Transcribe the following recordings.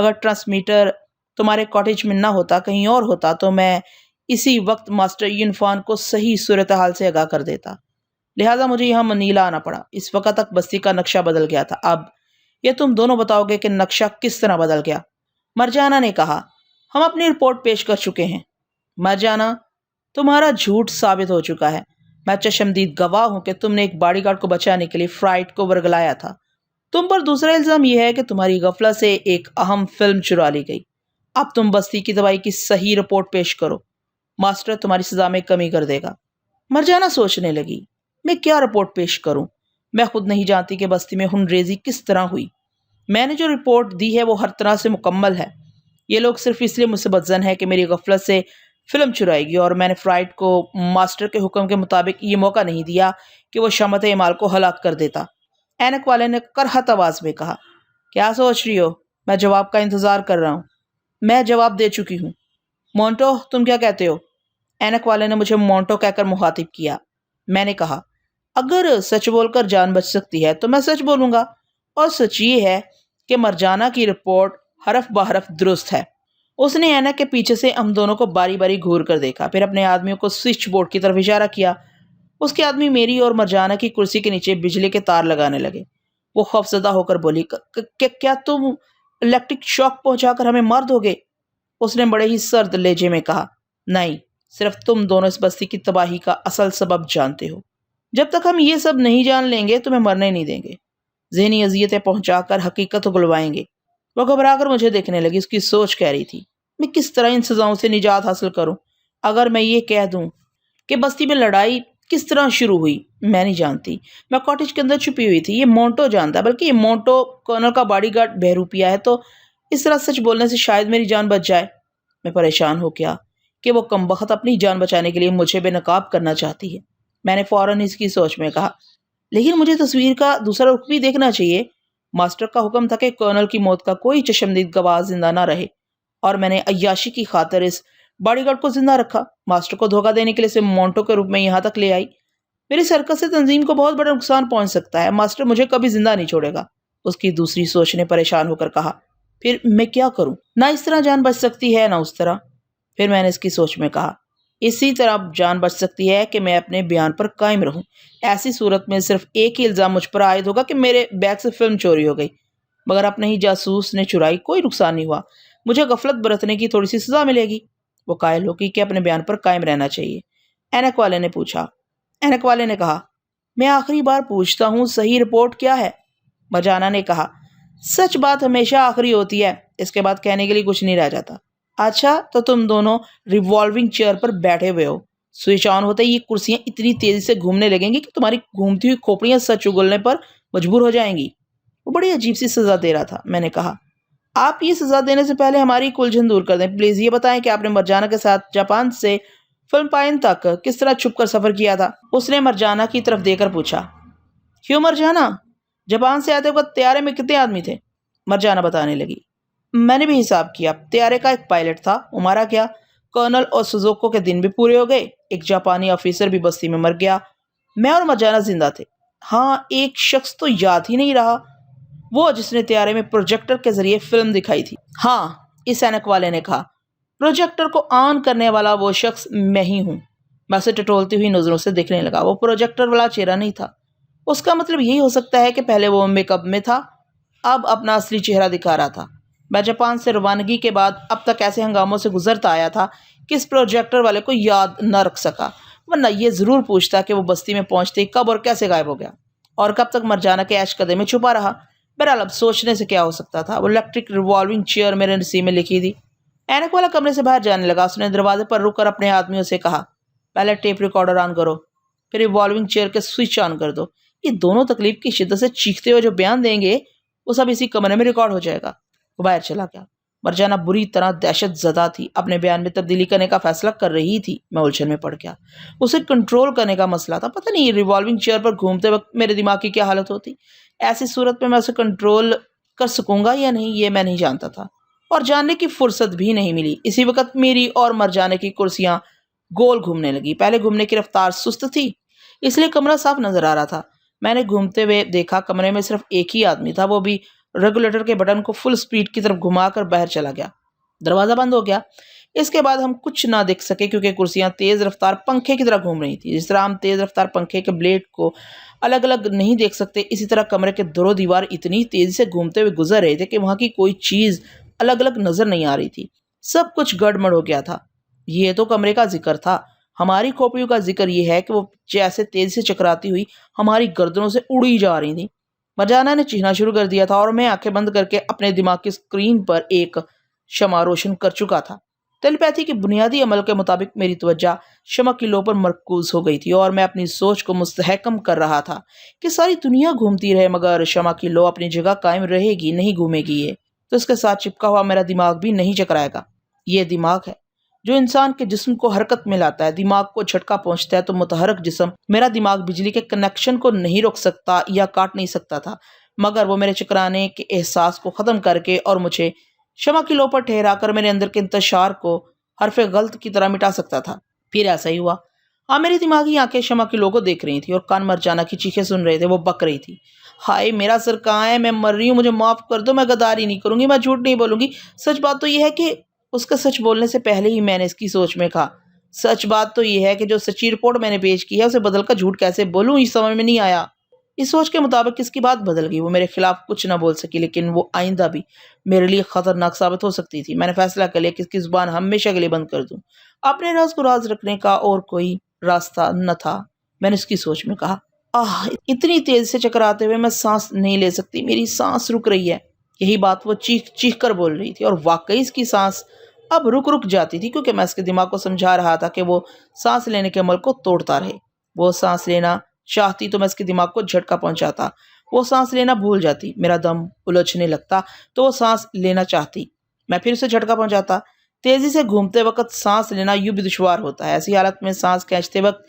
अगर ट्रांसमीटर तुम्हारे कॉटेज में ना होता, कहीं और होता, तो मैं इसी वक्त मास्टर यूनिफॉर्म को सही सूरत हाल से आगाह कर देता। लिहाजा मुझे यहाँ मनीला आना पड़ा। इस वक्त तक बस्ती का नक्शा बदल गया था। अब ये तुम दोनों बताओगे कि नक्शा किस तरह बदल गया। मरजाना ने कहा, हम अपनी रिपोर्ट पेश कर चुके हैं। मरजाना, तुम्हारा झूठ साबित हो चुका है। मैं चशमदीद गवाह हूं कि तुमने एक बॉडीगार्ड को बचाने के लिए फ्राइट को वर्गलाया था। तुम पर दूसरा इल्जाम यह है कि तुम्हारी गफलत से एक अहम फिल्म चुरा ली गई। अब तुम बस्ती की तबाही की सही रिपोर्ट पेश करो। मास्टर तुम्हारी सजा में कमी कर देगा। मरजाना सोचने लगी, मैं क्या रिपोर्ट पेश करूं? मैं खुद नहीं जानती कि बस्ती में हुनरेजी किस तरह हुई। मैंने जो रिपोर्ट दी है वो हर तरह से मुकम्मल है। ये लोग सिर्फ इसलिए मुझसे बदजन है कि मेरी गफलत से फिल्म चुराएगी, और मैंने फ्राइट को मास्टर के हुक्म के मुताबिक ये मौका नहीं दिया कि वो शमत इमाल को हलाक कर देता। ऐनक वाले ने करहत आवाज में कहा, क्या सोच रही हो? मैं जवाब का इंतजार कर रहा हूँ। मैं जवाब दे चुकी हूँ। मोंटो, तुम क्या कहते हो? ऐनक वाले ने मुझे मोंटो कहकर मुखातिब किया। मैंने कहा, अगर सच बोलकर जान बच सकती है तो मैं सच बोलूंगा, और सच ये है कि मरजाना की रिपोर्ट हरफ बहरफ दुरुस्त है। उसने ऐनक के पीछे से हम दोनों को बारी बारी घूर कर देखा, फिर अपने आदमियों को स्विच बोर्ड की तरफ इशारा किया। उसके आदमी मेरी और मरजाना की कुर्सी के नीचे बिजली के तार लगाने लगे। वो खौफजदा होकर बोली, क्या तुम इलेक्ट्रिक शॉक पहुंचाकर हमें मार दोगे? उसने बड़े ही सर्द लहजे में कहा, नहीं, सिर्फ तुम दोनों इस बस्ती की तबाही का असल सबब जानते हो। जब तक हम ये सब नहीं जान लेंगे तुम्हें मरने नहीं देंगे। ज़हनी अजियतें पहुंचाकर हकीकत गुलवाएंगे। वो घबराकर मुझे देखने लगी। उसकी सोच कह रही थी, मैं किस तरह इन सजाओं से निजात हासिल करूं? अगर मैं ये कह दूं कि बस्ती में लड़ाई किस तरह शुरू हुई, मैं नहीं जानती। मैं कॉटेज के अंदर छुपी हुई थी, ये मोंटो जानता है, बल्कि ये मोंटो कर्नल का बॉडीगार्ड बहरूपिया है, तो इस तरह सच बोलने से शायद मेरी जान बच जाए। मैं परेशान हो गया कि वो कमबख्त अपनी जान बचाने के लिए मुझे बेनकाब करना चाहती है। मैंने फौरन इसकी सोच में कहा, लेकिन मुझे तस्वीर का दूसरा रुख भी देखना चाहिए। मास्टर का हुक्म था कि कर्नल की मौत का कोई चशमदीद गवाह जिंदा ना रहे, और मैंने अय्याशी की खातिर इस बॉडीगार्ड को जिंदा रखा। मास्टर को धोखा देने के लिए इसे मोंटो के रूप में यहाँ तक ले आई। मेरी सर्कस से तंजीम को बहुत बड़ा नुकसान पहुंच सकता है। मास्टर मुझे कभी जिंदा नहीं छोड़ेगा। उसकी दूसरी सोच ने परेशान होकर कहा, फिर मैं क्या करूं? ना इस तरह जान बच सकती है, ना उस तरह। फिर मैंने इसकी सोच में कहा, इसी तरह जान बच सकती है कि मैं अपने बयान पर कायम रहूं। ऐसी सूरत में सिर्फ एक ही इल्ज़ाम मुझ पर आयद होगा कि मेरे बैग से फिल्म चोरी हो गई, मगर अपने ही जासूस ने चुराई। कोई नुकसान नहीं हुआ। मुझे गफलत बरतने की थोड़ी सी सजा मिलेगी। वो कायल होगी कि अपने बयान पर कायम रहना चाहिए। ऐनक वाले ने पूछा। ऐनक वाले ने कहा, मैं आखिरी बार पूछता हूँ, सही रिपोर्ट क्या है? मरजाना ने कहा, सच बात हमेशा आखिरी होती है, इसके बाद कहने के लिए कुछ नहीं रह जाता। अच्छा, तो तुम दोनों रिवॉल्विंग चेयर पर बैठे हुए हो। स्विच ऑन होते ही ये कुर्सियां इतनी तेजी से घूमने लगेंगी कि तुम्हारी घूमती हुई खोपड़ियां सच उगलने पर मजबूर हो जाएंगी। वो बड़ी अजीब सी सजा दे रहा था। मैंने कहा, आप ये सजा देने से पहले हमारी उलझन दूर कर दें। प्लीज ये बताएं कि आपने मरजाना के साथ जापान से फिलिपाइन तक किस तरह छुपकर सफर किया था? उसने मरजाना की तरफ देकर पूछा। क्यों मरजाना? जापान से आते वक्त तैयारे में कितने आदमी थे? मरजाना बताने लगी। मैंने भी हिसाब किया। तैयारे का एक पायलट था, वो मारा गया। कर्नल और सुजुको के दिन भी पूरे हो गए। एक जापानी ऑफिसर भी बस्ती में मर गया। मैं और मरजाना जिंदा थे। हाँ, एक शख्स तो याद ही नहीं रहा, वो जिसने तैयारे में प्रोजेक्टर के जरिए फिल्म दिखाई थी। हाँ, इस ऐनक वाले ने कहा, प्रोजेक्टर को ऑन करने वाला वो शख्स मैं ही हूँ। मैं उसे टटोलती हुई नजरों से देखने लगा। वो प्रोजेक्टर वाला चेहरा नहीं था। उसका मतलब यही हो सकता है कि पहले वो मेकअप में था, अब अपना असली चेहरा दिखा रहा था। मैं जापान से रवानगी के बाद अब तक ऐसे हंगामों से गुजरता आया था कि इस प्रोजेक्टर वाले को याद न रख सका, वरना ये जरूर पूछता कि वो बस्ती में पहुंचते कब और कैसे गायब हो गया, और कब तक मरजाना के ऐश कदे में छुपा रहा। बहरहाल अब सोचने से क्या हो सकता था। वो इलेक्ट्रिक रिवॉल्विंग चेयर मेरे नसीब में लिखी थी। ऐनक वाला कमरे से बाहर जाने लगा। उसने दरवाजे पर रुककर अपने आदमियों से कहा, पहले टेप रिकॉर्डर ऑन करो, फिर रिवॉल्विंग चेयर के स्विच ऑन कर दो। ये दोनों तकलीफ की शिद्दत से चीखते हुए जो बयान देंगे वो सब इसी कमरे में रिकॉर्ड हो जाएगा। वो बाहर चला गया। मरजाना बुरी तरह दहशत ज़दा थी। अपने बयान में तब्दीली करने का फैसला कर रही थी। मैं उलझन में पड़ गया। उसे कंट्रोल करने का मसला था। पता नहीं रिवॉल्विंग चेयर पर घूमते वक्त मेरे दिमाग की क्या हालत होती। ऐसी सूरत में मैं उसे कंट्रोल कर सकूंगा या नहीं, ये मैं नहीं जानता था, और जानने की फुर्सत भी नहीं मिली। इसी वक्त मेरी और मरजाने की कुर्सियां गोल घूमने लगी। पहले घूमने की रफ्तार सुस्त थी, इसलिए कमरा साफ नजर आ रहा था। मैंने घूमते हुए देखा, कमरे में सिर्फ एक ही आदमी था, वो भी रेगुलेटर के बटन को फुल स्पीड की तरफ घुमाकर बाहर चला गया। दरवाजा बंद हो गया। इसके बाद हम कुछ ना देख सके क्योंकि कुर्सियां तेज रफ्तार पंखे की तरह घूम रही थी। जिस तरह हम तेज रफ्तार पंखे के ब्लेड को अलग अलग नहीं देख सकते, इसी तरह कमरे के दरों दीवार इतनी तेजी से घूमते हुए गुजर रहे थे कि वहां की कोई चीज अलग अलग नजर नहीं आ रही थी। सब कुछ गड़बड़ हो गया था। ये तो कमरे का जिक्र था। हमारी खोपड़ियों का जिक्र यह है कि वो जैसे तेजी से चकराती हुई हमारी गर्दनों से उड़ी जा रही थी। मरजाना ने चीखना शुरू कर दिया था और मैं आंखें बंद करके अपने दिमाग की स्क्रीन पर एक शमा रोशन कर चुका था। टेलीपैथी के बुनियादी अमल के मुताबिक मेरी तवज्जो शमा की लो पर मरकूज हो गई थी और मैं अपनी सोच को मुस्तहकम कर रहा था कि सारी दुनिया घूमती रहे मगर शमा की लो अपनी जगह कायम रहेगी, नहीं घूमेगी। ये तो इसके साथ चिपका हुआ मेरा दिमाग भी नहीं चकराएगा। ये दिमाग है जो इंसान के जिस्म को हरकत में लाता है। दिमाग को झटका पहुंचता है तो मुतहरक जिस्म, मेरा दिमाग बिजली के कनेक्शन को नहीं रोक सकता या काट नहीं सकता था, मगर वो मेरे चकराने के एहसास को ख़त्म करके और मुझे शमा की लो पर ठहराकर मेरे अंदर के इंतशार को हरफे गलत की तरह मिटा सकता था। फिर ऐसा ही हुआ। हाँ, मेरी दिमागी आंखें शमा की लो को देख रही थी और कान मरजाना की चीखें सुन रहे थे। वो बक रही थी, हाय मेरा सर कहाँ है, मैं मर रही हूँ, मुझे माफ़ कर दो, मैं गद्दारी नहीं करूँगी, मैं झूठ नहीं बोलूँगी। सच बात तो यह है कि उसका सच बोलने से पहले ही मैंने इसकी सोच में कहा, सच बात तो यह है कि जो सच्ची रिपोर्ट मैंने पेश की है उसे बदलकर झूठ कैसे बोलूँ, ये समझ में नहीं आया। इस सोच के मुताबिक किसकी बात बदल गई। वो मेरे खिलाफ कुछ ना बोल सकी, लेकिन वो आइंदा भी मेरे लिए खतरनाक साबित हो सकती थी। मैंने फैसला कर लिया कि इसकी जुबान हमेशा के लिए बंद कर दूं। अपने राज को राज रखने का और कोई रास्ता न था। मैंने उसकी सोच में कहा, आह, इतनी तेज से चकराते हुए मैं सांस नहीं ले सकती, मेरी सांस रुक रही है। यही बात वो चीख चीख कर बोल रही थी और वाकई इसकी सांस अब रुक रुक जाती थी क्योंकि मैं इसके दिमाग को समझा रहा था कि वो सांस लेने के अमल को तोड़ता रहे। वो सांस लेना चाहती तो मैं इसके दिमाग को झटका पहुंचाता। वो सांस लेना भूल जाती, मेरा दम उलझने लगता तो वो सांस लेना चाहती, मैं फिर उसे झटका पहुंचाता। तेजी से घूमते वक्त सांस लेना यूं भी दुश्वार होता है। ऐसी हालत में सांस खींचते वक्त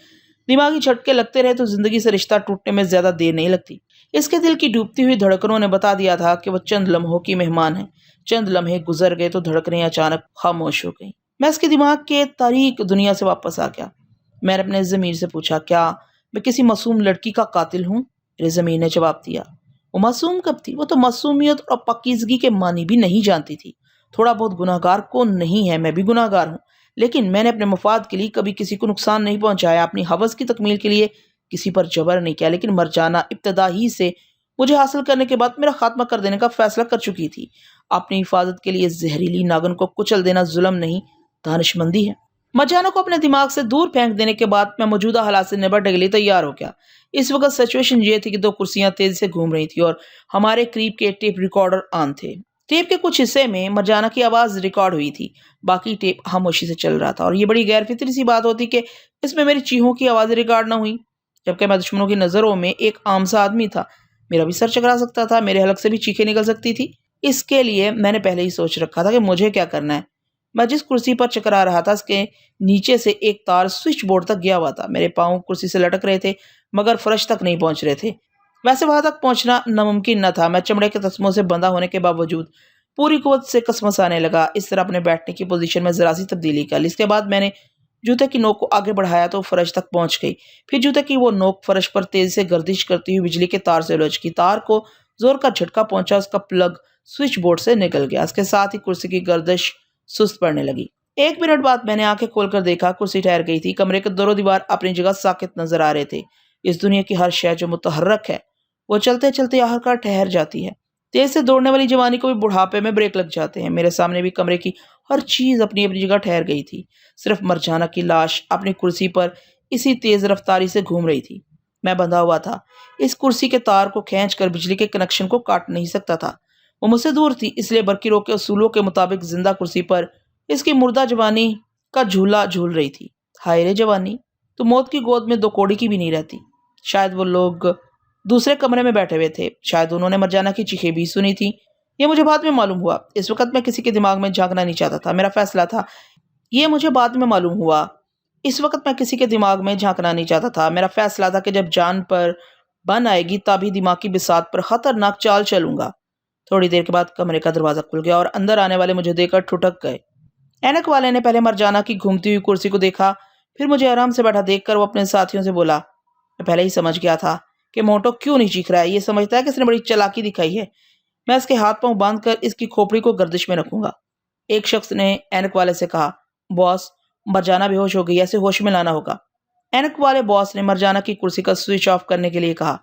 दिमागी झटके लगते रहे तो जिंदगी से रिश्ता टूटने में ज्यादा देर नहीं लगती। इसके दिल की डूबती हुई धड़कनों ने बता दिया था कि वो चंद लम्हों की मेहमान है। चंद लम्हे गुजर गए तो धड़कनें अचानक खामोश हो गई। मैं इसके दिमाग के तारीक दुनिया से वापस आ गया। मैंने अपने ज़मीर से पूछा, क्या मैं किसी मासूम लड़की का कातिल हूँ? मेरे ज़मीर ने जवाब दिया, वो मासूम कब थी? वो तो मासूमियत और पाकीज़गी के मानी भी नहीं जानती थी। थोड़ा बहुत गुनाहगार कौन नहीं है, मैं भी गुनाहगार हूँ, लेकिन मैंने अपने मफाद के लिए कभी किसी को नुकसान नहीं पहुंचाया, अपनी हवस की तकमील के लिए किसी पर जबर नहीं किया। लेकिन मरजाना इब्तदा ही से मुझे हासिल करने के बाद मेरा खात्मा कर देने का फैसला कर चुकी थी। अपनी हिफाजत के लिए जहरीली नागन को कुचल देना जुल्म नहीं, दानिशमंदी है। मरजाना को अपने दिमाग से दूर फेंक देने के बाद मैं मौजूदा हालात से निपटने के लिए तैयार हो गया। इस वक्त सिचुएशन ये थी कि दो कुर्सियां तेजी से घूम रही थी और हमारे करीब के टेप रिकॉर्डर ऑन थे। टेप के कुछ हिस्से में मरजाना की आवाज़ रिकॉर्ड हुई थी, बाकी टेप खामोशी से चल रहा था। और ये बड़ी गैरफितरी सी बात होती कि इसमें मेरी चीखों की आवाज़ रिकॉर्ड ना हुई, जबकि मैं दुश्मनों की नज़रों में एक आम सा आदमी था। मेरा भी सर चकरा सकता था, मेरे हलक से भी चीखें निकल सकती थी। इसके लिए मैंने पहले ही सोच रखा था कि मुझे क्या करना है। मैं जिस कुर्सी पर चकरा रहा था उसके नीचे से एक तार स्विच बोर्ड तक गया हुआ था। मेरे पाँव कुर्सी से लटक रहे थे मगर फर्श तक नहीं पहुंच रहे थे। वैसे वहां तक पहुंचना नामुमकिन न था। मैं चमड़े के तस्मों से बंधा होने के बावजूद पूरी कुव्वत से कसमसाने लगा। इस तरह अपने बैठने की पोजीशन में जरा सी तब्दीली कर ली। इसके बाद मैंने जूते की नोक को आगे बढ़ाया तो फर्श तक पहुंच गई। फिर जूते की वो नोक फर्श पर तेजी से गर्दिश करती हुई बिजली के तार से उलझ गई। तार को जोर का झटका पहुंचा, उसका प्लग स्विच बोर्ड से निकल गया। इसके साथ ही कुर्सी की गर्दिश सुस्त पड़ने लगी। 1 मिनट बाद मैंने आंखें खोलकर देखा, कुर्सी ठहर गई थी। कमरे के दोनों दीवार अपनी जगह साकित नजर आ रहे थे। इस दुनिया की हर शय जो मुतहर्रक है वो चलते चलते आखिरकार ठहर जाती है। तेज से दौड़ने वाली जवानी को भी बुढ़ापे में ब्रेक लग जाते हैं। मेरे सामने भी कमरे की हर चीज अपनी अपनी जगह ठहर गई थी। सिर्फ मरजाना की लाश अपनी कुर्सी पर इसी तेज रफ्तारी से घूम रही थी। मैं बंधा हुआ था। इस कुर्सी के तार को खींचकर बिजली के कनेक्शन को काट नहीं सकता था। वो मुझसे दूर थी, इसलिए बरकीरों के उसूलों के मुताबिक जिंदा कुर्सी पर इसकी मुर्दा जवानी का झूला झूल रही थी। हाय रे जवानी, तो मौत की गोद में 2 कौड़ी की भी नहीं रहती। शायद वो लोग दूसरे कमरे में बैठे हुए थे। शायद उन्होंने मरजाना की चीखें भी सुनी थी। ये मुझे बाद में मालूम हुआ। इस वक्त मैं किसी के दिमाग में झांकना नहीं चाहता था। मेरा फैसला था। ये मुझे बाद में मालूम हुआ। इस वक्त मैं किसी के दिमाग में झांकना नहीं चाहता था। मेरा फैसला था कि जब जान पर बन आएगी तभी दिमागी बिसात पर खतरनाक चाल चलूंगा। थोड़ी देर के बाद कमरे का दरवाजा खुल गया और अंदर आने वाले मुझे देखकर ठुठक गए। ऐनक वाले ने पहले मरजाना की घूमती हुई कुर्सी को देखा, फिर मुझे आराम से बैठा देखकर वो अपने साथियों से बोला, मैं पहले ही समझ गया था कि मोटो क्यों नहीं चीख रहा है। ये समझता है कि इसने बड़ी चालाकी दिखाई है। मैं इसके हाथ पांव बांधकर इसकी खोपड़ी को गर्दिश में रखूंगा। एक शख्स ने ऐनक वाले से कहा, बॉस, मरजाना बेहोश हो गई, ऐसे होश में लाना होगा। ऐनक वाले बॉस ने मरजाना की कुर्सी का स्विच ऑफ करने के लिए कहा।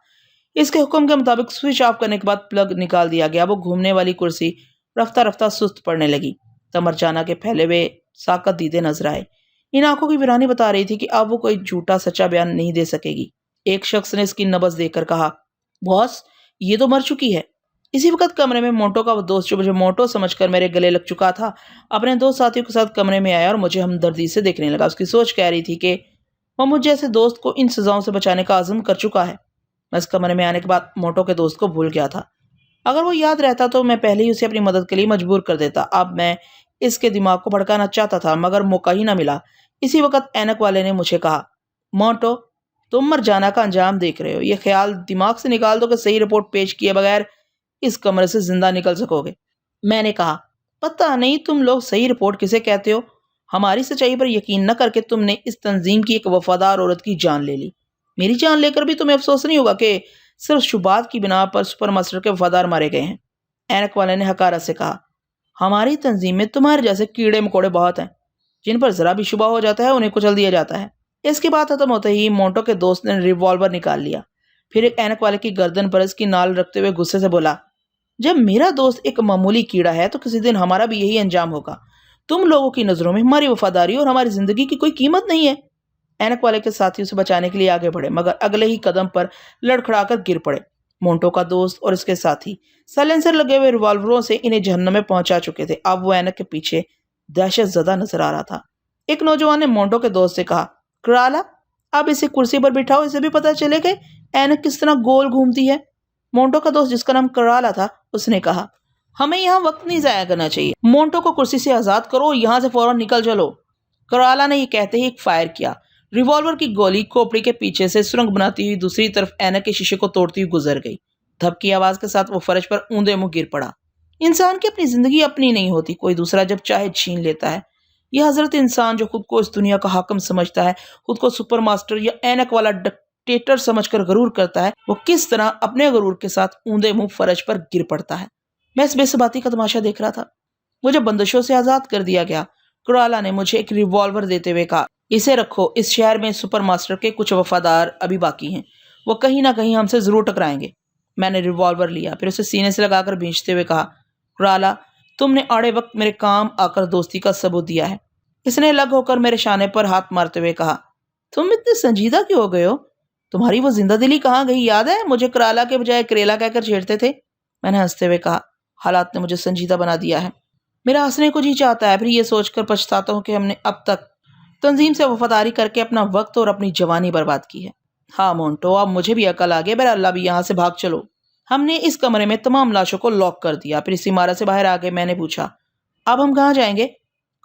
इसके हुक्म के मुताबिक स्विच ऑफ करने के बाद प्लग निकाल दिया गया। वो घूमने वाली कुर्सी रफ्ता रफ्ता सुस्त पड़ने लगी। तब मरजाना के फैले हुए साकत दीदे नजर आए। इन आंखों की वीरानी बता रही थी कि अब वो कोई झूठा सच्चा बयान नहीं दे सकेगी। एक शख्स ने इसकी नब्ज देखकर कहा, बॉस, ये तो मर चुकी है। इसी वक्त कमरे में मोंटो का वो दोस्त, जो मुझे मोंटो समझकर मेरे गले लग चुका था, अपने दो साथियों के साथ कमरे में आया और मुझे हमदर्दी से देखने लगा। उसकी सोच कह रही थी कि वह मुझ जैसे दोस्त को इन सजाओं से बचाने का आज़म कर चुका है। मैं इस कमरे में आने के बाद मोंटो के दोस्त को भूल गया था। अगर वो याद रहता तो मैं पहले ही उसे अपनी मदद के लिए मजबूर कर देता। अब मैं इसके दिमाग को भड़काना चाहता था, मगर मौका ही ना मिला। इसी वक्त ऐनक वाले ने मुझे कहा, मोंटो, तुम मरजाना का अंजाम देख रहे हो। ये ख्याल दिमाग से निकाल दो कि सही रिपोर्ट पेश किए बगैर इस कमरे से जिंदा निकल सकोगे। मैंने कहा, पता नहीं तुम लोग सही रिपोर्ट किसे कहते हो। हमारी सच्चाई पर यकीन न करके तुमने इस तंजीम की एक वफादार औरत की जान ले ली। मेरी जान लेकर भी तुम्हें अफसोस नहीं होगा कि सिर्फ शुबात की बिना पर सुपर मास्टर के वफादार मारे गए हैं। ऐनक वाले ने हकारत से कहा, हमारी तंजीम में तुम्हारे जैसे कीड़े मकोड़े बहुत हैं, जिन पर जरा भी शुबा हो जाता है उन्हें कुचल दिया जाता है। इसकी बात खत्म होते ही मोंटो के दोस्त ने रिवॉल्वर निकाल लिया। फिर एक ऐनक वाले की गर्दन पर इसकी नाल रखते हुए गुस्से से बोला, जब मेरा दोस्त एक मामूली कीड़ा है तो किसी दिन हमारा भी यही अंजाम होगा। तुम लोगों की नजरों में हमारी वफादारी और हमारी जिंदगी की कोई कीमत नहीं है। ऐनक वाले के साथी उसे बचाने के लिए आगे बढ़े, मगर अगले ही कदम पर लड़खड़ाकर गिर पड़े। मोंटो का दोस्त और इसके साथी साइलेंसर लगे हुए रिवॉल्वरों से इन्हें जहन्नम में पहुंचा चुके थे। अब वो ऐनक के पीछे दहशत ज़दा नजर आ रहा था। एक नौजवान ने मोंटो के दोस्त से कहा, कराला, अब इसे कुर्सी पर बिठाओ, इसे भी पता चले कि ऐनक किस तरह गोल घूमती है। मोंटो का दोस्त, जिसका नाम कराला था, उसने कहा, हमें यहाँ वक्त नहीं जाया करना चाहिए। मोंटो को कुर्सी से आजाद करो, यहाँ से फौरन निकल चलो। कराला ने ये कहते ही एक फायर किया। रिवॉल्वर की गोली खोपड़ी के पीछे से सुरंग बनाती हुई दूसरी तरफ ऐनक के शीशे को तोड़ती हुई गुजर गई। धपकी आवाज के साथ वो फर्श पर ऊंधे मुंह गिर पड़ा। इंसान की अपनी जिंदगी अपनी नहीं होती, कोई दूसरा जब चाहे छीन लेता है। यह हजरत इंसान जो खुद को इस दुनिया का हाकिम समझता है, खुद को सुपर मास्टर या ऐनक वाला डिक्टेटर समझकर गरूर करता है, वो किस तरह अपने गरूर के साथ ऊंधे मुंह फर्श पर गिर पड़ता है। मैं इस बेसबाती का तमाशा देख रहा था। मुझे बंदिशों से आजाद कर दिया गया। कुराला ने मुझे एक रिवॉल्वर देते हुए कहा, इसे रखो, इस शहर में सुपर मास्टर के कुछ वफादार अभी बाकी हैं, वो कहीं ना कहीं हमसे जरूर टकराएंगे। मैंने रिवॉल्वर लिया, फिर उसे सीने से लगाकर भींचते हुए कहा, कुराला, तुमने आड़े वक्त मेरे काम आकर दोस्ती का सबूत दिया है। इसने अलग होकर मेरे शाने पर हाथ मारते हुए कहा, तुम इतने संजीदा क्यों हो गए हो? तुम्हारी वो जिंदा दिली कहाँ गई? याद है मुझे कराला के बजाय करेला कहकर छेड़ते थे? मैंने हंसते हुए कहा, हालात ने मुझे संजीदा बना दिया है। मेरा हंसने को जी चाहता है, फिर ये सोचकर पछताता हूँ कि हमने अब तक तंजीम से वफादारी करके अपना वक्त और अपनी जवानी बर्बाद की है। हाँ मोंटो, अब मुझे भी अकल आ गया, मेरा अल्लाह भी यहाँ से भाग चलो। हमने इस कमरे में तमाम लाशों को लॉक कर दिया, फिर इस इमारत से बाहर आ गए। मैंने पूछा, अब हम कहाँ जाएंगे?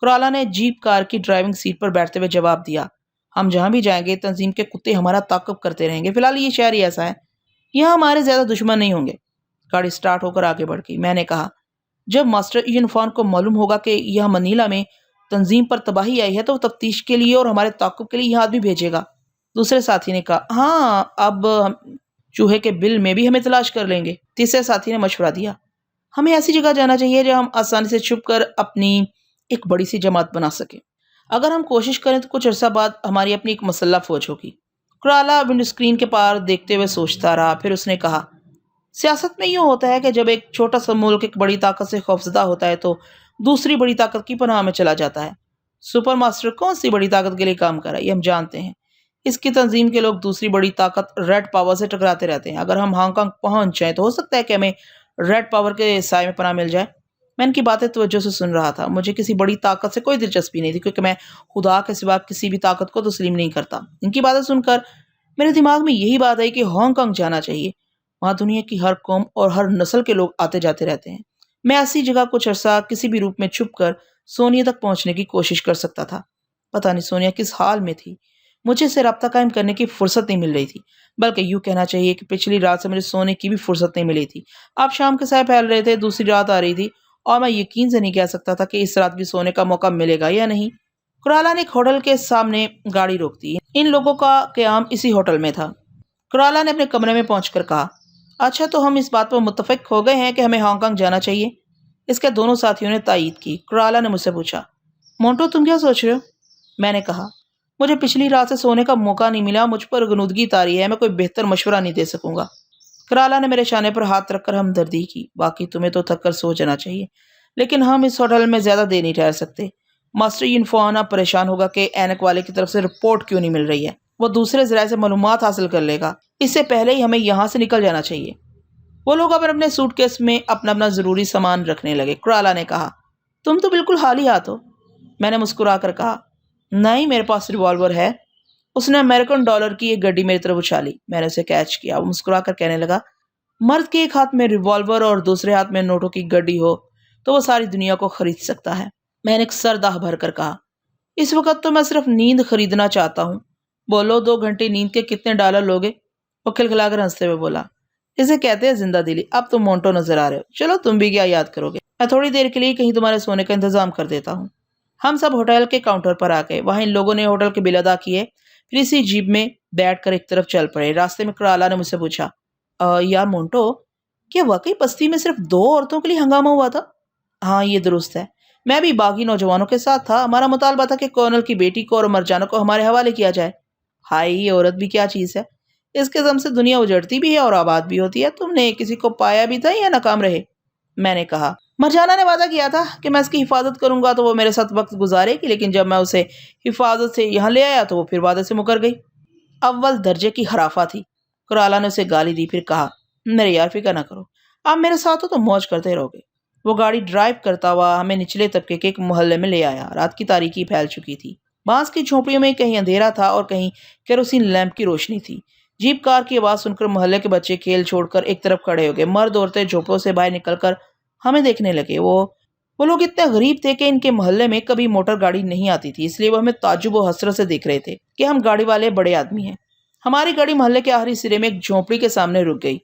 कुराला ने जीप कार की ड्राइविंग सीट पर बैठते हुए जवाब दिया, हम जहाँ भी जाएंगे तंजीम के कुत्ते हमारा ताक़ुब करते रहेंगे। फिलहाल ये शहर ही ऐसा है, यहाँ हमारे ज्यादा दुश्मन नहीं होंगे। गाड़ी स्टार्ट होकर आगे बढ़ गई। मैंने कहा, जब मास्टर यूनिफॉर्म को मालूम होगा कि यह मनीला में तंजीम पर तबाही आई है तो वो तफ्तीश के लिए और हमारे ताक़ुब के लिए यहाँ भी भेजेगा। दूसरे साथी ने कहा, हाँ, अब हम चूहे के बिल में भी हमें तलाश कर लेंगे। तीसरे साथी ने मशवरा दिया, हमें ऐसी जगह जाना चाहिए जहाँ हम आसानी से छुप कर अपनी एक बड़ी सी जमात बना सकें। अगर हम कोशिश करें तो कुछ अर्सा बाद हमारी अपनी एक मसल्ला फौज होगी। कुराला विंडो स्क्रीन के पार देखते हुए सोचता रहा, फिर उसने कहा, सियासत में यूँ होता है कि जब एक छोटा सा मुल्क एक बड़ी ताकत से खौफजदा होता है तो दूसरी बड़ी ताकत की पनाह में चला जाता है। सुपर मास्टर कौन सी बड़ी ताकत के लिए काम कर रहा है ये हम जानते हैं। इसकी तंजीम के लोग दूसरी बड़ी ताकत रेड पावर से टकराते रहते हैं। अगर हम हांगकांग पहुंच जाएं तो हो सकता है कि हमें रेड पावर के साए में पनाह मिल जाए। मैं इनकी बातें तवज्जो से सुन रहा था। मुझे किसी बड़ी ताकत से कोई दिलचस्पी नहीं थी, क्योंकि मैं खुदा के सिवा किसी भी ताकत को तस्लीम नहीं करता। इनकी बातें सुनकर मेरे दिमाग में यही बात आई कि हांगकांग जाना चाहिए। वहाँ दुनिया की हर कौम और हर नस्ल के लोग आते जाते रहते हैं। मैं ऐसी जगह कुछ अर्सा किसी भी रूप में छुप कर सोनिया तक पहुंचने की कोशिश कर सकता था। पता नहीं सोनिया किस हाल में थी। मुझे इससे रब्ता कायम करने की फुर्सत नहीं मिल रही थी, बल्कि यूँ कहना चाहिए कि पिछली रात से मुझे सोने की भी फुर्सत नहीं मिली थी। अब शाम के साए फैल रहे थे, दूसरी रात आ रही थी और मैं यकीन से नहीं कह सकता था कि इस रात भी सोने का मौका मिलेगा या नहीं। कुराला ने एक होटल के सामने गाड़ी रोक दी। इन लोगों का क़याम इसी होटल में था। कुराला ने अपने कमरे में पहुंचकर कहा, अच्छा, तो हम इस बात पर मुत्तफिक हो गए हैं कि हमें हांगकांग जाना चाहिए। इसके दोनों साथियों ने तायीद की। क्राला ने मुझसे पूछा, मोंटो तुम क्या सोच रहे हो? मैंने कहा, मुझे पिछली रात से सोने का मौका नहीं मिला, मुझ पर गनुदगी तारी है, मैं कोई बेहतर मशवरा नहीं दे सकूंगा। कराला ने मेरे शाने पर हाथ रखकर हमदर्दी की। बाकी तुम्हें तो थक कर सो जाना चाहिए, लेकिन हम इस होटल में ज्यादा देर नहीं ठहर सकते। मास्टर यूनफॉन अब परेशान होगा कि ऐनक वाले की तरफ से रिपोर्ट क्यों नहीं मिल रही है। वो दूसरे जराये से मालूमात हासिल कर लेगा। इससे पहले ही हमें यहाँ से निकल जाना चाहिए। वो लोग अपने अपने सूटकेस में अपना अपना जरूरी सामान रखने लगे। क्राला ने कहा, तुम तो बिल्कुल खाली हाथ हो। मैंने मुस्कुरा कर कहा, नहीं, मेरे पास रिवॉल्वर है। उसने अमेरिकन डॉलर की एक गड्डी मेरी तरफ उछाली। मैंने उसे कैच किया। वो मुस्कुरा कर कहने लगा, मर्द के एक हाथ में रिवॉल्वर और दूसरे हाथ में नोटों की गड्डी हो तो वो सारी दुनिया को खरीद सकता है। मैंने एक सरदाह भरकर कहा, इस वक्त तो मैं सिर्फ नींद खरीदना चाहता हूँ। बोलो, 2 घंटे नींद के कितने डॉलर लोगे? वो खिलखिलाकर हंसते हुए बोला, इसे कहते हैं जिंदा दिली। अब तुम मोंटो नजर आ रहे हो, चलो तुम भी क्या याद करोगे। मैं थोड़ी देर के लिए कहीं तुम्हारे सोने का इंतजाम कर देता हूँ। हम सब होटल के काउंटर पर आ गए। वहां इन लोगों ने होटल के बिल अदा किए। फिर इसी जीप में बैठकर एक तरफ चल पड़े। रास्ते में कराला ने मुझसे पूछा, यार मोंटो, क्या वाकई बस्ती में सिर्फ 2 औरतों के लिए हंगामा हुआ था? हाँ, ये दुरुस्त है। मैं भी बागी नौजवानों के साथ था। हमारा मुतालबा था कि कर्नल की बेटी को और मरजाना को हमारे हवाले किया जाए। हाय, ये औरत भी क्या चीज है। इसके दम से दुनिया उजड़ती भी है और आबाद भी होती है। तुमने किसी को पाया भी था या नाकाम रहे? मैंने कहा, मरजाना ने वादा किया था कि मैं इसकी हिफाजत करूंगा तो वो मेरे साथ वक्त गुजारेगी, लेकिन जब मैं उसे हिफाजत से यहाँ ले आया तो वो फिर वादे से मुकर गई। अव्वल दर्जे की हराफा थी। कुराला ने उसे गाली दी, फिर कहा, मेरे यार फिक्र ना करो, आप मेरे साथ हो तो मौज करते रहोगे। वो गाड़ी ड्राइव करता हुआ हमें निचले तबके के एक मोहल्ले में ले आया। रात की तारीकी फैल चुकी थी। बांस की झोपड़ियों में कहीं अंधेरा था और कहीं केरोसिन लैंप की रोशनी थी। जीप कार की आवाज सुनकर मोहल्ले के बच्चे खेल छोड़कर एक तरफ खड़े हो गए। मर्द औरतें झोपड़ों से बाहर निकलकर हमें देखने लगे। वो लोग इतने गरीब थे कि इनके मोहल्ले में कभी मोटर गाड़ी नहीं आती थी, इसलिए वो हमें ताज्जुब और हसरत से देख रहे थे कि हम गाड़ी वाले बड़े आदमी हैं। हमारी गाड़ी मोहल्ले के आखिरी सिरे में एक झोपड़ी के सामने रुक गई।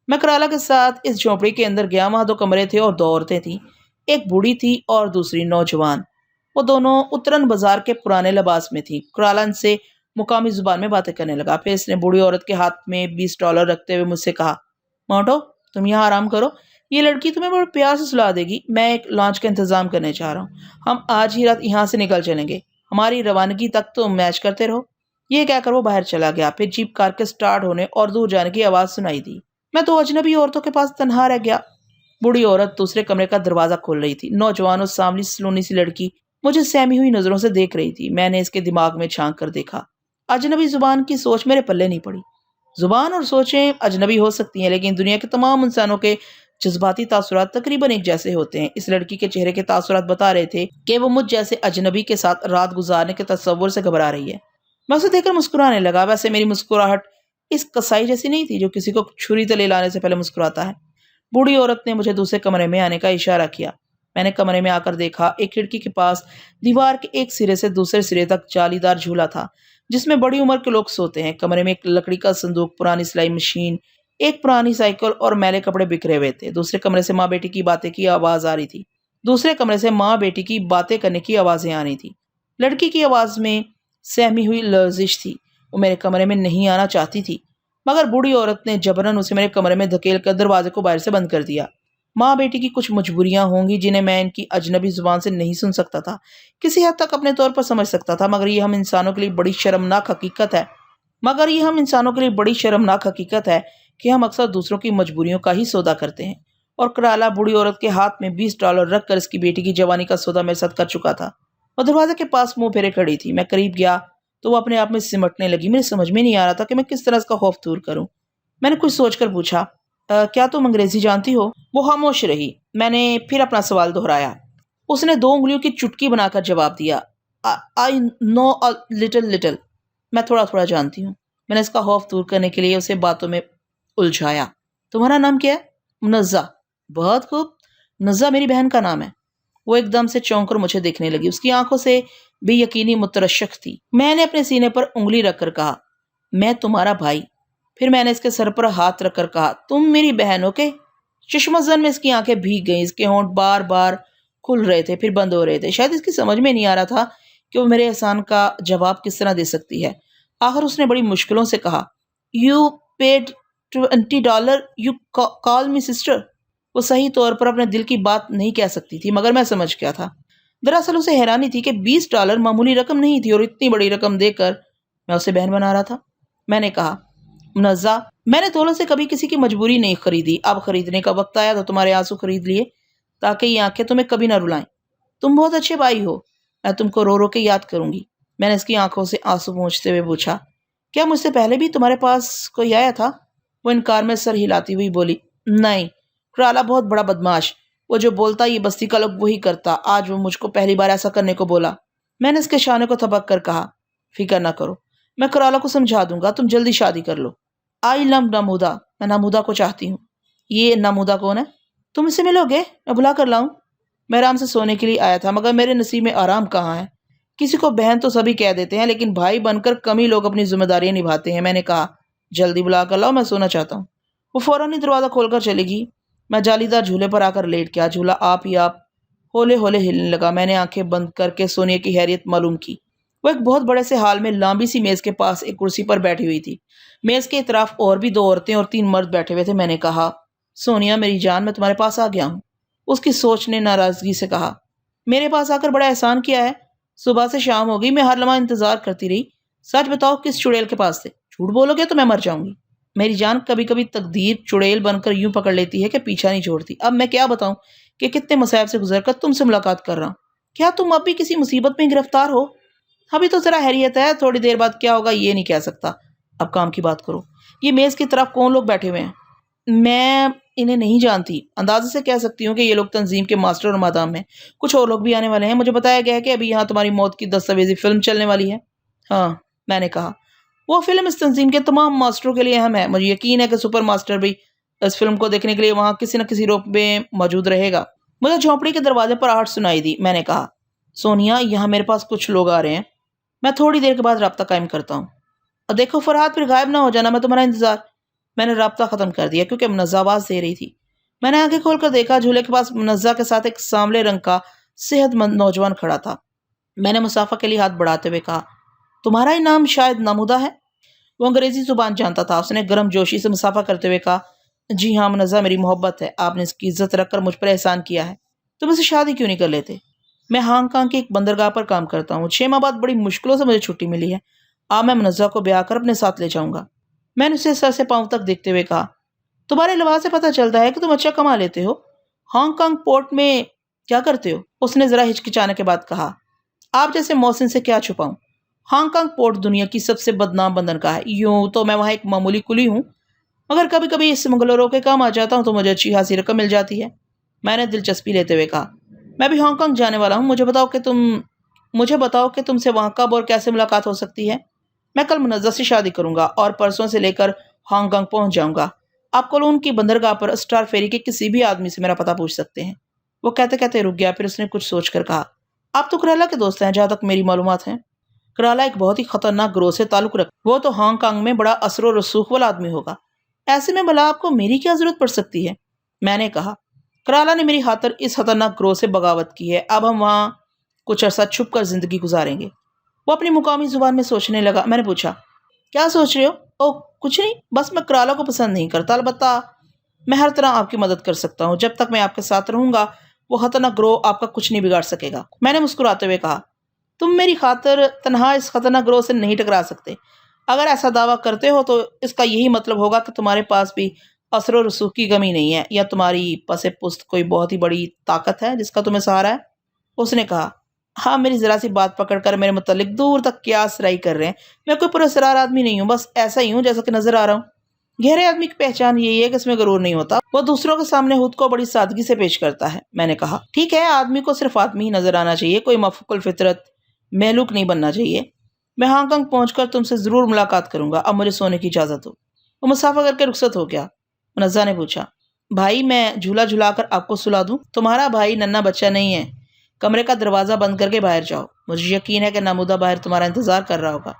मैं कराला के साथ इस झोपड़ी के अंदर गया। वहां 2 कमरे थे और 2 औरतें थीं। एक बूढ़ी थी और दूसरी नौजवान। वो दोनों उतरन बाजार के पुराने लिबास में थी। कराला इनसे मुकामी जुबान में बातें करने लगा। फिर इसने बूढ़ी औरत के हाथ में $20 रखते हुए मुझसे कहा, मोंटो, तुम यहाँ आराम करो, ये लड़की तुम्हें बड़े प्यार से सुला देगी। मैं एक लॉन्च का इंतजाम करने चाह रहा हूँ। हम आज ही रात यहाँ से निकल चलेंगे। हमारी रवानगी तक तुम मैच करते रहो। ये कहकर वो बाहर चला गया। फिर जीप कार के स्टार्ट होने और दूर जाने की आवाज सुनाई दी। मैं 2 अजनबी औरतों के पास तन्हा रह गया। बूढ़ी औरत दूसरे कमरे का दरवाजा खोल रही थी। नौजवान और सांवली सलोनी सी लड़की मुझे सहमी हुई नजरों से देख रही थी। मैंने इसके दिमाग में झांक कर देखा। अजनबी जुबान की सोच मेरे पल्ले नहीं पड़ी। जुबान और सोचें अजनबी हो सकती हैं, लेकिन दुनिया के तमाम इंसानों के जज्बाती तासुरात तकरीबन एक जैसे होते हैं। इस लड़की के चेहरे के तासुरात बता रहे थे कि वो मुझ जैसे अजनबी के साथ रात गुजारने के तस्वुर से घबरा रही है। मैं उसे देखकर मुस्कुराने लगा। वैसे मेरी मुस्कुराहट इस कसाई जैसी नहीं थी जो किसी को छुरी तले लाने से पहले मुस्कुराता है। बूढ़ी औरत ने मुझे दूसरे कमरे में आने का इशारा किया। मैंने कमरे में आकर देखा, एक खिड़की के पास दीवार के एक सिरे से दूसरे सिरे तक जालीदार झूला था जिसमें बड़ी उम्र के लोग सोते हैं। कमरे में एक लकड़ी का संदूक, पुरानी सिलाई मशीन, एक पुरानी साइकिल और मैले कपड़े बिखरे हुए थे। दूसरे कमरे से माँ बेटी की बातें की आवाज आ रही थी। दूसरे कमरे से माँ बेटी की बातें करने की आवाजें आ रही थी। लड़की की आवाज में सहमी हुई लर्जिश थी। वो मेरे कमरे में नहीं आना चाहती थी, मगर बूढ़ी औरत ने जबरन उसे मेरे कमरे में धकेल कर दरवाजे को बाहर से बंद कर दिया। माँ बेटी की कुछ मजबूरियां होंगी जिन्हें मैं इनकी अजनबी जुबान से नहीं सुन सकता था। किसी हद तक अपने तौर पर समझ सकता था, मगर ये हम इंसानों के लिए बड़ी शर्मनाक हकीकत है कि हम अक्सर दूसरों की मजबूरियों का ही सौदा करते हैं। और कराला बूढ़ी औरत के हाथ में $20 रखकर इसकी बेटी की जवानी का सौदा मेरे साथ कर चुका था। वो दरवाजे के पास मुंह फेरे खड़ी थी। मैं करीब गया तो वो अपने आप में सिमटने लगी। मेरे समझ में नहीं आ रहा था कि मैं किस तरह इसका खौफ दूर करूं। मैंने कुछ सोचकर पूछा, क्या तुम अंग्रेजी जानती हो? वो खामोश रही। मैंने फिर अपना सवाल दोहराया। उसने 2 उंगलियों की चुटकी बनाकर जवाब दिया, I know a little little. मैं थोड़ा थोड़ा जानती हूँ। मैंने इसका खौफ दूर करने के लिए उसे बातों में उलझाया। तुम्हारा नाम क्या है? मुनज़्ज़ा। बहुत खूब। मुनज़्ज़ा मेरी बहन का नाम है। वो एकदम से चौंक कर मुझे देखने लगी। उसकी आंखों से बेयकीनी मुतरशक थी। मैंने अपने सीने पर उंगली रखकर कहा, मैं तुम्हारा भाई। फिर मैंने इसके सर पर हाथ रखकर कहा, तुम मेरी बहन हो के? चश्मजन में इसकी आंखें भीग गईं। इसके होंठ बार बार खुल रहे थे, फिर बंद हो रहे थे। शायद इसकी समझ में नहीं आ रहा था कि वो मेरे एहसान का जवाब किस तरह दे सकती है। आखिर उसने बड़ी मुश्किलों से कहा, you paid $20 you call me sister. वो सही तौर पर अपने दिल की बात नहीं कह सकती थी, मगर मैं समझ गया था। दरअसल उसे हैरानी थी कि $20 मामूली रकम नहीं थी और इतनी बड़ी रकम देकर मैं उसे बहन बना रहा था। मैंने कहा, मुनज़्ज़ा, मैंने तोलों से कभी किसी की मजबूरी नहीं खरीदी। अब खरीदने का वक्त आया तो तुम्हारे आंसू खरीद लिए, ताकि ये आंखें तुम्हें कभी ना रुलाएं। तुम बहुत अच्छे भाई हो, मैं तुमको रो रो के याद करूंगी। मैंने इसकी आंखों से आंसू पोंछते हुए पूछा, क्या मुझसे पहले भी तुम्हारे पास कोई आया था? वो इनकार में सर हिलाती हुई बोली, नहीं, क्राला बहुत बड़ा बदमाश। वो जो बोलता ये बस्ती का लोग वही करता। आज वो मुझको पहली बार ऐसा करने को बोला। मैंने इसके शाने को थपक कर कहा, फिक्र ना करो, मैं क्राला को समझा दूंगा, तुम जल्दी शादी कर लो। आई लव नमूदा, मैं नमूदा को चाहती हूँ। ये नमूदा कौन है? तुम इसे मिलोगे? मैं बुला कर लाऊं? मैं आराम से सोने के लिए आया था, मगर मेरे नसीब में आराम कहाँ है। किसी को बहन तो सभी कह देते हैं, लेकिन भाई बनकर कम ही लोग अपनी जिम्मेदारियां निभाते हैं। मैंने कहा, जल्दी बुला कर लाओ, मैं सोना चाहता हूँ। वो फौरन ही दरवाज़ा खोलकर चली गई। मैं जालीदार झूले पर आकर लेट गया। झूला आप ही आप होले होले हिलने लगा। मैंने आंखें बंद करके सोनिया की हैरियत मालूम की। वो एक बहुत बड़े से हाल में लंबी सी मेज के पास एक कुर्सी पर बैठी हुई थी। मेज के इतराफ और भी 2 औरतें और 3 मर्द बैठे हुए थे। मैंने कहा, सोनिया मेरी जान, मैं तुम्हारे पास आ गया हूँ। उसकी सोच ने नाराजगी से कहा, मेरे पास आकर बड़ा एहसान किया है। सुबह से शाम हो गई, मैं हर लम्हा इंतजार करती रही। सच बताओ, किस चुड़ैल के पास थे? झूठ बोलोगे तो मैं मर जाऊंगी। मेरी जान, कभी कभी तकदीर चुड़ैल बनकर यूं पकड़ लेती है कि पीछा नहीं छोड़ती। अब मैं क्या बताऊं कि कितने मसाइब से गुजरकर तुमसे मुलाकात कर रहा हूं। क्या तुम अब भी किसी मुसीबत में गिरफ्तार हो? अभी तो जरा हैरियत है, थोड़ी देर बाद क्या होगा ये नहीं कह सकता। अब काम की बात करो। ये मेज की तरफ कौन लोग बैठे हुए हैं? मैं इन्हें नहीं जानती। अंदाजे से कह सकती हूँ कि ये लोग तंजीम के मास्टर और मादाम हैं। कुछ और लोग भी आने वाले हैं। मुझे बताया गया है कि अभी यहाँ तुम्हारी मौत की दस्तावेजी फिल्म चलने वाली है। हाँ, मैंने कहा, वो फिल्म इस तंजीम के तमाम मास्टरों के लिए अहम है। मुझे यकीन है कि सुपर मास्टर भी इस फिल्म को देखने के लिए वहाँ किसी न किसी रूप में मौजूद रहेगा। मुझे झोंपड़ी के दरवाजे पर आहट सुनाई दी। मैंने कहा, सोनिया, यहाँ मेरे पास कुछ लोग आ रहे हैं। मैं थोड़ी देर के बाद राब्ता कायम करता हूँ। और देखो फरहाद, फिर गायब ना हो जाना, मैं तुम्हारा इंतजार। मैंने राब्ता खत्म कर दिया क्योंकि मुनज़्ज़ा आवाज दे रही थी। मैंने आंखें खोलकर देखा, झूले के पास मुनज़्ज़ा के साथ एक सांवले रंग का सेहतमंद नौजवान खड़ा था। मैंने मुसाफा के लिए हाथ बढ़ाते हुए कहा, तुम्हारा ही नाम शायद नमूदा है? वो अंग्रेजी जुबान जानता था। उसने गर्म जोशी से मुसाफा करते हुए कहा, जी हाँ मुनज़्ज़ा, मेरी मोहब्बत है। आपने इसकी इज्जत रखकर मुझ पर एहसान किया है। तुम इससे शादी क्यों नहीं कर लेते? मैं हांगकांग की एक बंदरगाह पर काम करता हूँ। 6 माह बाद बड़ी मुश्किलों से मुझे छुट्टी मिली है। मैं मुनज़्ज़ा को ब्याह कर अपने साथ ले जाऊंगा। मैंने उसे सर से पांव तक देखते हुए कहा, तुम्हारे लिबास से पता चलता है कि तुम अच्छा कमा लेते हो। हांगकांग पोर्ट में क्या करते हो? उसने जरा हिचकिचाने के बाद कहा, आप जैसे मौसिन से क्या छुपाऊं। हांगकांग पोर्ट दुनिया की सबसे बदनाम बंदरगाह है। यूं तो मैं वहाँ एक मामूली कुली हूँ, मगर कभी कभी इस स्मगलरों के काम आ जाता हूँ तो मुझे अच्छी खासी रकम मिल जाती है। मैंने दिलचस्पी लेते हुए कहा, मैं भी हांगकांग जाने वाला हूँ। मुझे बताओ कि तुमसे वहाँ कब और कैसे मुलाकात हो सकती है। मैं कल मुनज़्ज़ा से शादी करूंगा और परसों से लेकर हांगकांग पहुंच जाऊंगा। आप कोलून की बंदरगाह पर स्टार फेरी के किसी भी आदमी से मेरा पता पूछ सकते हैं। वो कहते कहते रुक गया, फिर उसने कुछ सोचकर कहा, आप तो कराला के दोस्त हैं जहां तक मेरी मालूमात है। कराला एक बहुत ही खतरनाक ग्रोह से ताल्लुक रख, वो तो हांगकांग में बड़ा असर और रसूख वाला आदमी होगा। ऐसे में भला आपको मेरी क्या जरूरत पड़ सकती है? मैंने कहा, कराला ने मेरी खातिर इस खतरनाक ग्रोह से बगावत की है। अब हम वहाँ कुछ अरसा छुप कर जिंदगी गुजारेंगे। वो अपनी मुकामी जुबान में सोचने लगा। मैंने पूछा, क्या सोच रहे हो? ओ कुछ नहीं, बस मैं कराला को पसंद नहीं करता। अलबत्ता मैं हर तरह आपकी मदद कर सकता हूँ। जब तक मैं आपके साथ रहूंगा वो खतरनाक ग्रोह आपका कुछ नहीं बिगाड़ सकेगा। मैंने मुस्कुराते हुए कहा, तुम मेरी खातिर तनहा इस खतरनाक ग्रोह से नहीं टकरा सकते। अगर ऐसा दावा करते हो तो इसका यही मतलब होगा कि तुम्हारे पास भी असर और रसूख की कमी नहीं है, या तुम्हारी पसे पुस्त कोई बहुत ही बड़ी ताकत है जिसका तुम्हें सहारा है। उसने कहा, हाँ, मेरी जरा सी बात पकड़कर मेरे मुतालिक दूर तक क्या सराई कर रहे हैं। मैं कोई पुरस्कार आदमी नहीं हूँ, बस ऐसा ही हूँ जैसा कि नजर आ रहा हूँ। गहरे आदमी की पहचान यही है कि इसमें गरूर नहीं होता, वो दूसरों के सामने खुद को बड़ी सादगी से पेश करता है। मैंने कहा, ठीक है, आदमी को सिर्फ आदमी ही नजर आना चाहिए, कोई मफूकुल फितरत महलूक नहीं बनना चाहिए। मैं हांगकांग पहुंचकर तुमसे जरूर मुलाकात करूंगा। अब मुझे सोने की इजाजत हो। वो मुसाफा करके रुखसत हो गया। मुनज़्ज़ा ने पूछा, भाई मैं झूला झुलाकर आपको सुला दूं? तुम्हारा भाई नन्हा बच्चा नहीं है। कमरे का दरवाजा बंद करके बाहर जाओ। मुझे यकीन है कि नमूदा बाहर तुम्हारा इंतजार कर रहा होगा।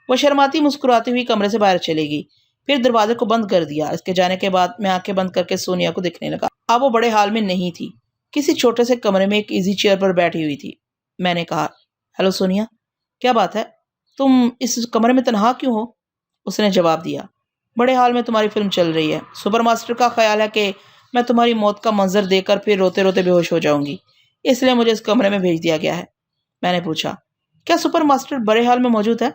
वो शर्माती मुस्कुराती हुई कमरे से बाहर चलेगी, फिर दरवाजे को बंद कर दिया। इसके जाने के बाद मैं आंखें बंद करके सोनिया को देखने लगा। अब वो बड़े हाल में नहीं थी। किसी छोटे से कमरे में एक इजी चेयर पर बैठी हुई थी। मैंने कहा, हेलो सोनिया, क्या बात है? तुम इस कमरे में तन्हा क्यों हो? उसने जवाब दिया, बड़े हाल में तुम्हारी फिल्म चल रही है। सुपरमास्टर का ख्याल है कि मैं तुम्हारी मौत का मंजर देखकर फिर रोते रोते बेहोश हो जाऊंगी, इसलिए मुझे इस कमरे में भेज दिया गया है। मैंने पूछा, क्या सुपरमास्टर बड़े हाल में मौजूद है?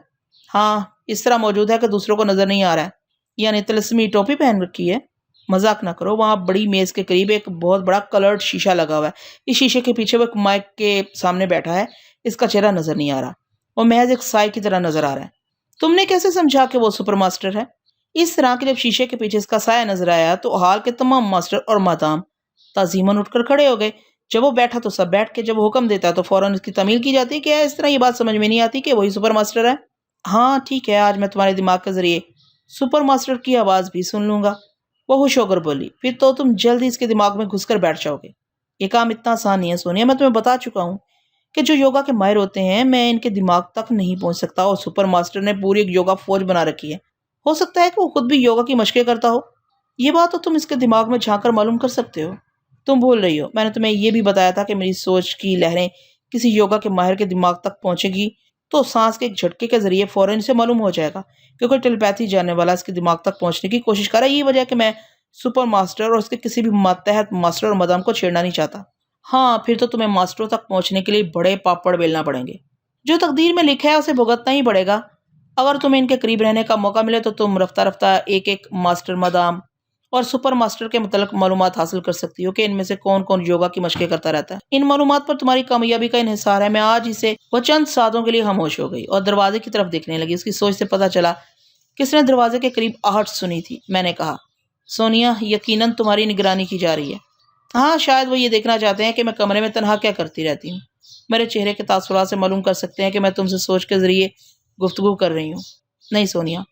हाँ, इस तरह मौजूद है कि दूसरों को नजर नहीं आ रहा है। यानी तिलस्मी टोपी पहन रखी है? मजाक ना करो, वहां बड़ी मेज के करीब एक बहुत बड़ा कलर्ड शीशा लगा हुआ है। इस शीशे के पीछे वो एक माइक के सामने बैठा है। इसका चेहरा नजर नहीं आ रहा, वो महज एक साई की तरह नजर आ रहा है। तुमने कैसे समझा कि वो सुपरमास्टर है? इस तरह के जब शीशे के पीछे इसका साया नजर आया तो हाल के तमाम मास्टर और मादाम ताजीमन उठकर खड़े हो गए। जब वो बैठा तो सब बैठ के, जब वो हुक्म देता तो फौरन उसकी तमील की जाती। क्या इस तरह ये बात समझ में नहीं आती कि वही सुपरमास्टर है? हाँ ठीक है, आज मैं तुम्हारे दिमाग के जरिए सुपरमास्टर की आवाज भी सुन लूंगा। वो खुश होकर बोली, फिर तो तुम जल्द ही इसके दिमाग में घुसकर बैठ जाओगे। ये काम इतना आसान नहीं है सोनिया, मैं तुम्हें बता चुका हूँ कि जो योगा के माहिर होते हैं, मैं इनके दिमाग तक नहीं पहुंच सकता। और सुपरमास्टर ने पूरी एक योगा फौज बना रखी है। हो सकता है कि वो खुद भी योगा की मशकें करता हो। ये बात तो तुम इसके दिमाग में झांक कर मालूम कर सकते हो। तुम भूल रही हो, मैंने तुम्हें ये भी बताया था कि मेरी सोच की लहरें किसी योगा के माहिर के दिमाग तक पहुंचेगी तो सांस के एक झटके के जरिए फौरन इसे मालूम हो जाएगा कि कोई टेलीपैथी जानने वाला इसके दिमाग तक पहुंचने की कोशिश कर रहा है। यही वजह है कि मैं सुपर मास्टर और उसके किसी भी मातहत मास्टर और मदाम को छेड़ना नहीं चाहता। हाँ, फिर तो तुम्हें मास्टरों तक पहुंचने के लिए बड़े पापड़ बेलना पड़ेंगे। जो तकदीर में लिखा है उसे भुगतना ही पड़ेगा। अगर तुम्हें इनके करीब रहने का मौका मिले तो तुम रफ्ता रफ्ता एक एक मास्टर, मदाम और सुपर मास्टर के मतलब मालूमात हासिल कर सकती हो कि इनमें से कौन कौन योगा की मशकें करता रहता है। इन मालूमात पर तुम्हारी कामयाबी का इन्हिसार है। मैं आज इसे वो चंद सादों के लिए खामोश हो गई और दरवाजे की तरफ देखने लगी। उसकी सोच से पता चला किसने दरवाजे के करीब आहट सुनी थी। मैंने कहा, सोनिया, यकीनन तुम्हारी निगरानी की जा रही है। हाँ, शायद वो ये देखना चाहते हैं कि मैं कमरे में तनहा क्या करती रहती हूँ। मेरे चेहरे के तासुरात से मालूम कर सकते हैं कि मैं तुमसे सोच के जरिए गुफ्तगू कर रही हूँ। नहीं सोनिया,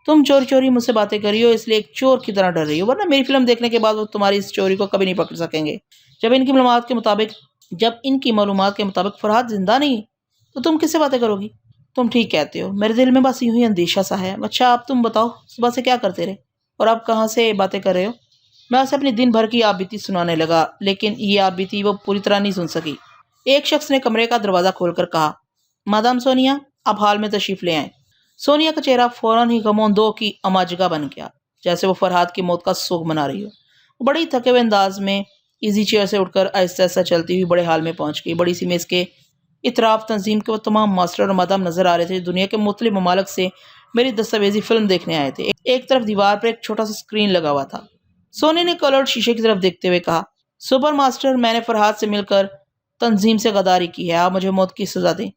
तुम चोरी चोरी मुझसे बातें कर रही हो, इसलिए एक चोर की तरह डर रही हो, वरना मेरी फिल्म देखने के बाद वो तुम्हारी इस चोरी को कभी नहीं पकड़ सकेंगे। जब इनकी मालूमात के मुताबिक फरहाद जिंदा नहीं, तो तुम किससे बातें करोगी? तुम ठीक कहते हो, मेरे दिल में बस यूं ही अंदेशा सा है। अच्छा, अब तुम बताओ, सुबह से क्या करते रहे और अब कहाँ से बातें कर रहे हो? मैं उसे अपनी दिन भर की आप बीती सुनाने लगा, लेकिन ये आप बीती वो पूरी तरह नहीं सुन सकी। एक शख्स ने कमरे का दरवाजा खोलकर कहा, मादाम सोनिया, आप हाल में तशरीफ ले आए। सोनिया का चेहरा फौरन ही गमों की अमाजगा बन गया, जैसे वो फरहाद की मौत का सोग मना रही हो। वो बड़ी थके हुए अंदाज में इजी चेयर से उठकर आहिस्ता आहिस्ता चलती हुई बड़े हाल में पहुंच गई। बड़ी सी मेज के इतराफ तंजीम के वो तमाम मास्टर और मादाम नजर आ रहे थे, दुनिया के मुख्तलिफ ममालिक से मेरी दस्तावेजी फिल्म देखने आए थे। एक तरफ दीवार पर एक छोटा सा स्क्रीन लगा हुआ था। सोनी ने कलर्ड शीशे की तरफ देखते हुए कहा, सुपर मास्टर, मैंने फरहाद से मिलकर तंजीम से गद्दारी की है। आप मुझे मौत की सजा दें,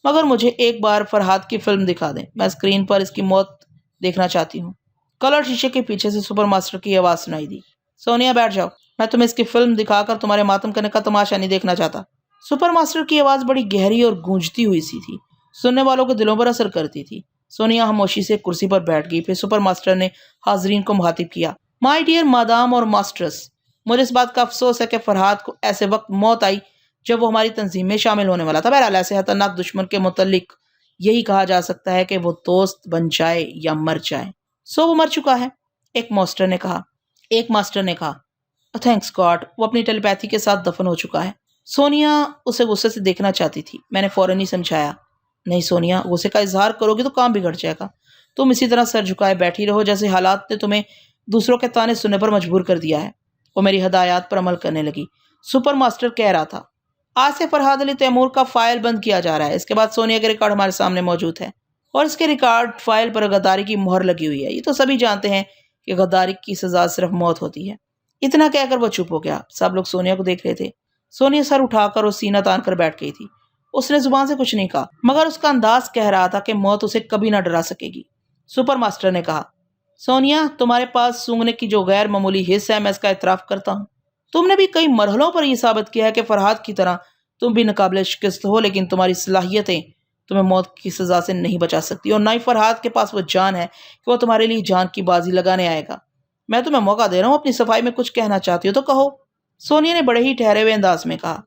मगर मुझे एक बार फरहाद की फिल्म दिखा दें। मैं स्क्रीन पर इसकी मौत देखना चाहती हूँ। कलर्ड शीशे के पीछे से सुपर मास्टर की आवाज सुनाई दी, सोनिया बैठ जाओ, मैं तुम्हें इसकी फिल्म दिखाकर तुम्हारे मातम करने का तमाशा नहीं देखना चाहता। सुपर मास्टर की आवाज बड़ी गहरी और गूंजती हुई सी थी, सुनने वालों के दिलों पर असर करती थी। सोनिया खामोशी से कुर्सी पर बैठ गई। फिर सुपर मास्टर ने हाजरीन को मुखातिब किया, माय डियर मादाम और मास्टर्स, मुझे इस बात का अफसोस है कि फरहाद को ऐसे वक्त मौत आई जब वो हमारी तंजीम में शामिल होने वाला था। बहरहाल, ऐसे खतरनाक दुश्मन के मुतल्लिक यही कहा जा सकता है कि वो दोस्त बन जाए या मर जाए। सो वो मर चुका है, एक मास्टर ने कहा, थैंक्स गॉड, वो अपनी टेलीपैथी के साथ दफन हो चुका है। सोनिया उसे गुस्से से देखना चाहती थी। मैंने फौरन ही समझाया, नहीं सोनिया, गुस्से का इजहार करोगे तो काम बिगड़ जाएगा। तुम इसी तरह सर झुकाए बैठी रहो जैसे हालात ने तुम्हें दूसरों के ताने सुनने पर मजबूर कर दिया है। वो मेरी हदायत पर अमल करने लगी। सुपर मास्टर कह रहा था, आज से फरहाद अली तैमूर का फाइल बंद किया जा रहा है। इसके बाद सोनिया के रिकॉर्ड हमारे सामने मौजूद है और इसके रिकॉर्ड फाइल पर गद्दारी की मोहर लगी हुई है। ये तो सभी जानते हैं कि गद्दारी की सजा सिर्फ मौत होती है। इतना कहकर वो चुप हो गया। सब लोग सोनिया को देख रहे थे। सोनिया सर उठाकर और सीना तान कर बैठ गई थी। उसने जुबान से कुछ नहीं कहा, मगर उसका अंदाज कह रहा था कि मौत उसे कभी ना डरा सकेगी। सुपर मास्टर ने कहा, सोनिया, तुम्हारे पास सूंघने की जो गैर मामूली हिस्स है, मैं इसका इतराफ करता हूँ। तुमने भी कई मरहलों पर यह साबित किया है कि फरहाद की तरह तुम भी नाकाबिल शिकस्त हो, लेकिन तुम्हारी सलाहियतें तुम्हें मौत की सजा से नहीं बचा सकती और ना ही फरहाद के पास वो जान है कि वो तुम्हारे लिए जान की बाजी लगाने आएगा। मैं तुम्हें मौका दे रहा हूँ, अपनी सफाई में कुछ कहना चाहती हो तो कहो। सोनिया ने बड़े ही ठहरे हुए अंदाज में कहा,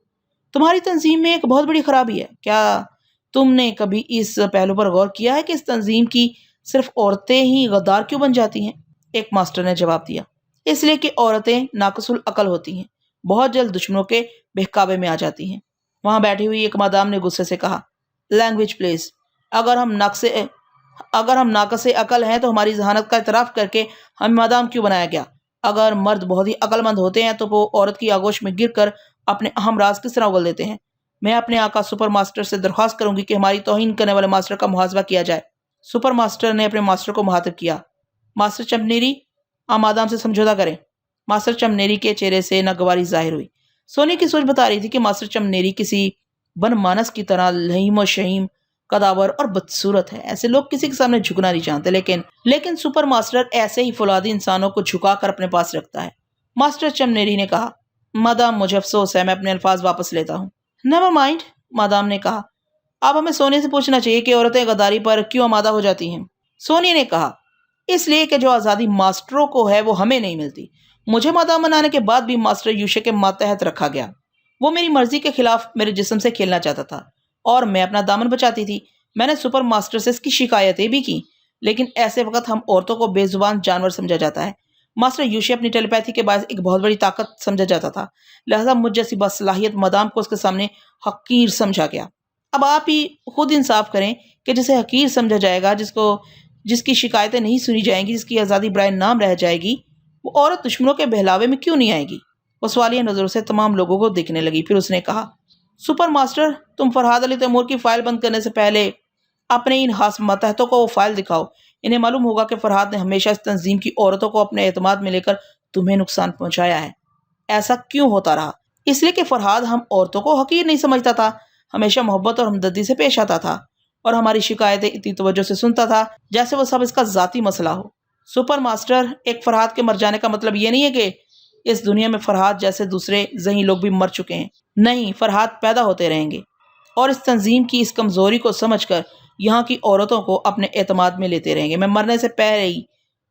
तुम्हारी तंजीम में एक बहुत बड़ी खराबी है। क्या तुमने कभी इस पहलू पर गौर किया है कि इस तंजीम की सिर्फ औरतें ही गद्दार क्यों बन जाती हैं? एक मास्टर ने जवाब दिया, इसलिए कि औरतें नाकसुल अकल होती हैं, बहुत जल्द दुश्मनों के बहकावे में आ जाती हैं। वहां बैठी हुई एक मादाम ने गुस्से से कहा, लैंग्वेज प्लीज, अगर हम अगर हम नाक़िस अकल हैं तो हमारी जहानत का इतराफ़ करके हमें मादाम क्यों बनाया गया? अगर मर्द बहुत ही अक्लमंद होते हैं तो वो औरत की आगोश में गिरकर अपने अहम राज किस तरह उगल देते हैं? मैं अपने आका सुपर मास्टर से दरख्वास्त करूंगी कि हमारी तौहीन करने वाले मास्टर का मुहासबा किया जाए। सुपर मास्टर ने अपने मास्टर को मुखातिब किया। मास्टर चमनेरी, आप मादाम से समझौता करें। मास्टर चमनेरी के चेहरे से नागवारी जाहिर हुई। सोनी की सोच बता रही थी कि मास्टर चमनेरी किसी बनमानस की तरह लहीम और शहीम, कदावर और बदसूरत है। ऐसे लोग किसी के सामने झुकना नहीं चाहते, लेकिन सुपर मास्टर ऐसे ही फौलादी इंसानों को झुकाकर अपने पास रखता है। मास्टर चमनेरी ने कहा, मादाम मुझे अफसोस है, मैं अपने अल्फाज वापस लेता हूँ। नेवर माइंड, मादाम ने कहा, अब हमें सोनी से पूछना चाहिए कि औरतें गद्दारी पर क्यों आमादा हो जाती हैं। सोनी ने कहा, इसलिए कि जो आज़ादी मास्टरों को है वो हमें नहीं मिलती। मुझे मादाम बनाने के बाद भी मास्टर यूशे के मातहत रखा गया। वो मेरी मर्जी के खिलाफ मेरे जिस्म से खेलना चाहता था और मैं अपना दामन बचाती थी। मैंने सुपर मास्टर से इसकी शिकायतें भी की, लेकिन ऐसे वक्त हम औरतों को बेजुबान जानवर समझा जाता है। मास्टर यूशे अपनी टेलीपैथी के बाद एक बहुत बड़ी ताकत समझा जाता था, लिहाजा मुझ जैसी बासलाहियत मादाम को उसके सामने हकीर समझा गया। अब आप ही खुद इंसाफ करें कि जिसे हकीर समझा जाएगा, जिसकी शिकायतें नहीं सुनी जाएंगी, जिसकी आज़ादी बराए नाम रह जाएगी, वो औरत दुश्मनों के बहलावे में क्यों नहीं आएगी? वो सवालिया नज़रों से तमाम लोगों को देखने लगी। फिर उसने कहा, सुपर मास्टर, तुम फरहाद अली तैमूर की फाइल बंद करने से पहले अपने इन खास मतहतों को वो फाइल दिखाओ। इन्हें मालूम होगा कि फरहाद ने हमेशा इस तंजीम की औरतों को अपने एतमाद में लेकर तुम्हें नुकसान पहुंचाया है। ऐसा क्यों होता रहा? इसलिए कि फरहाद हम औरतों को हकीर नहीं समझता था, हमेशा मोहब्बत और हमदर्दी से पेश आता था और हमारी शिकायतें इतनी तवज्जो से सुनता था जैसे वो सब इसका ज़ाती मसला हो। सुपर मास्टर, एक फरहाद के मर जाने का मतलब ये नहीं है कि इस दुनिया में फरहाद जैसे दूसरे ज़ही लोग भी मर चुके हैं। नहीं, फरहाद पैदा होते रहेंगे और इस तंजीम की इस कमज़ोरी को समझकर यहाँ की औरतों को अपने एतमाद में लेते रहेंगे। मैं मरने से पहले ही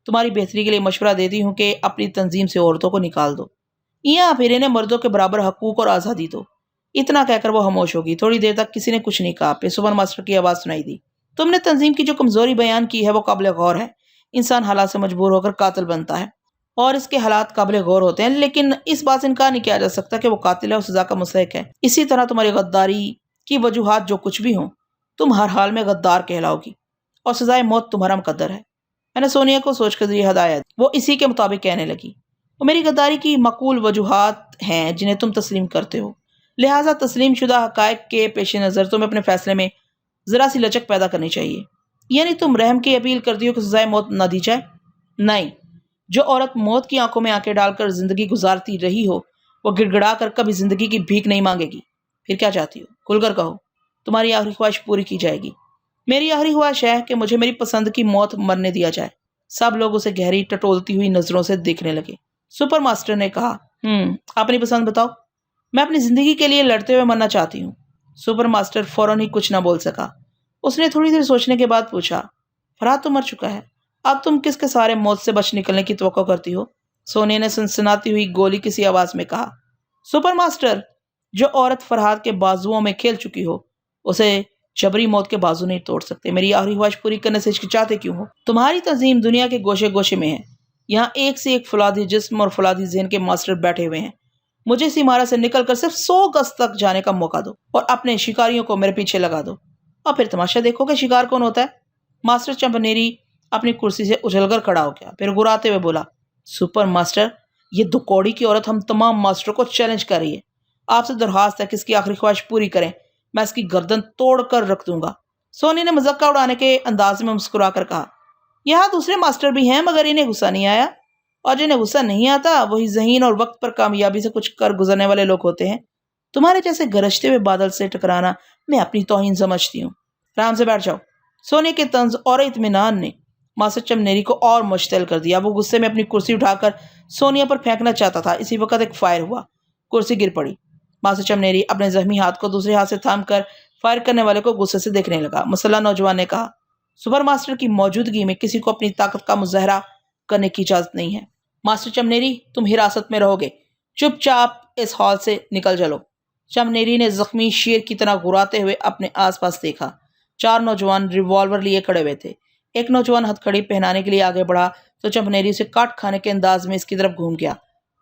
तुम्हारी बेहतरी के लिए मशवरा देती हूँ कि अपनी तंजीम से औरतों को निकाल दो या फिर इन्हें मर्दों के बराबर हकूक और आज़ादी दो। इतना कहकर वो खामोश होगी। थोड़ी देर तक किसी ने कुछ नहीं कहा। फिर सुपर मास्टर की आवाज़ सुनाई दी, तुमने तंजीम की जो कमज़ोरी बयान की है वो काबिल गौर है। इंसान हालात से मजबूर होकर कातिल बनता है और इसके हालात काबिल गौर होते हैं, लेकिन इस बात से इनकार नहीं किया जा सकता कि वो कातिल है और सजा का मुस्तहिक है। इसी तरह तुम्हारी गद्दारी की वजूहात जो कुछ भी हों, तुम हर हाल में गद्दार कहलाओगी और सजाए मौत तुम्हारा मुकद्दर है। मैंने सोनिया को सोचकर दी हदायत। वो इसी के मुताबिक कहने लगी, वो मेरी गद्दारी की मकूल वजूहात हैं जिन्हें तुम तस्लीम करते हो, लिहाजा तस्लीम शुदा हकायक के पेश नज़र तुम्हें अपने फैसले में ज़रा सी लचक पैदा करनी चाहिए। यानी तुम रहम की अपील करती हो कि सजाए मौत न दी जाए? नहीं, जो औरत मौत की आंखों में आंखें डालकर जिंदगी गुजारती रही हो वो गिड़गिड़ा कर कभी जिंदगी की भीख नहीं मांगेगी। फिर क्या चाहती हो? खुलकर कहो, तुम्हारी आखिरी ख्वाहिश पूरी की जाएगी। मेरी आखिरी ख्वाहिश है कि मुझे मेरी पसंद की मौत मरने दिया जाए। सब लोग उसे गहरी टटोलती हुई नजरों से देखने लगे। सुपर मास्टर ने कहा, अपनी पसंद बताओ। मैं अपनी जिंदगी के लिए लड़ते हुए मरना चाहती हूँ। सुपर मास्टर फौरन ही कुछ ना बोल सका। उसने थोड़ी देर सोचने के बाद पूछा, फरहाद तो मर चुका है, अब तुम किसके सहारे मौत से बच निकलने की तवक्को करती हो? सोने ने सनसनाती हुई गोली किसी आवाज में कहा, सुपर मास्टर, जो औरत फरहाद के बाजुओं में खेल चुकी हो उसे जबरी मौत के बाजू नहीं तोड़ सकते। मेरी आखिरी ख्वाहिश पूरी करने से हिचकिचाते क्यों हो? तुम्हारी तंजीम दुनिया के गोशे गोशे में है। यहाँ एक से एक फौलादी जिस्म और फौलादी ज़हन के मास्टर बैठे हुए हैं। मुझे इस इमारत से निकलकर सिर्फ 100 गज तक जाने का मौका दो और अपने शिकारियों को मेरे पीछे लगा दो और फिर तमाशा देखो कि शिकार कौन होता है। मास्टर चंपनेरी अपनी कुर्सी से उछलकर खड़ा हो गया, फिर गुराते हुए बोला, सुपर मास्टर, ये दुकौड़ी की औरत हम तमाम मास्टरों को चैलेंज कर रही है। आपसे दरखास्त है कि इसकी आखिरी ख्वाहिश पूरी करें, मैं इसकी गर्दन तोड़ कर रख दूंगा। सोनी ने मजाक उड़ाने के अंदाज में मुस्कुरा कर कहा, यहाँ दूसरे मास्टर भी हैं मगर इन्हें गुस्सा नहीं आया, और जिन्हें गुस्सा नहीं आता वही ज़हीन और वक्त पर कामयाबी से कुछ कर गुजरने वाले लोग होते हैं। तुम्हारे जैसे गरजते हुए बादल से टकराना मैं अपनी तौहीन समझती हूँ। आराम से बैठ जाओ। सोने के तंज और इत्मीनान ने मास्टर चमनेरी को और मुश्तिल कर दिया। वो गुस्से में अपनी कुर्सी उठाकर सोनिया पर फेंकना चाहता था। इसी वक्त एक फायर हुआ, कुर्सी गिर पड़ी। मास्टर चमनेरी अपने जख्मी हाथ को दूसरे हाथ से थाम कर फायर करने वाले को गुस्से से देखने लगा। मुसल्ला नौजवान ने कहा, सुपर मास्टर की मौजूदगी में किसी को अपनी ताकत का मुजाहरा करने की इजाजत नहीं है। मास्टर चमनेरी, तुम हिरासत में रहोगे, चुपचाप इस हॉल से निकल चलो। चमनेरी ने जख्मी शेर की तरह गुराते हुए अपने आसपास देखा। 4 नौजवान रिवॉल्वर लिए खड़े हुए थे। एक नौजवान हथकड़ी पहनाने के लिए आगे बढ़ा तो चमनेरी उसे काट खाने के अंदाज में इसकी तरफ घूम गया।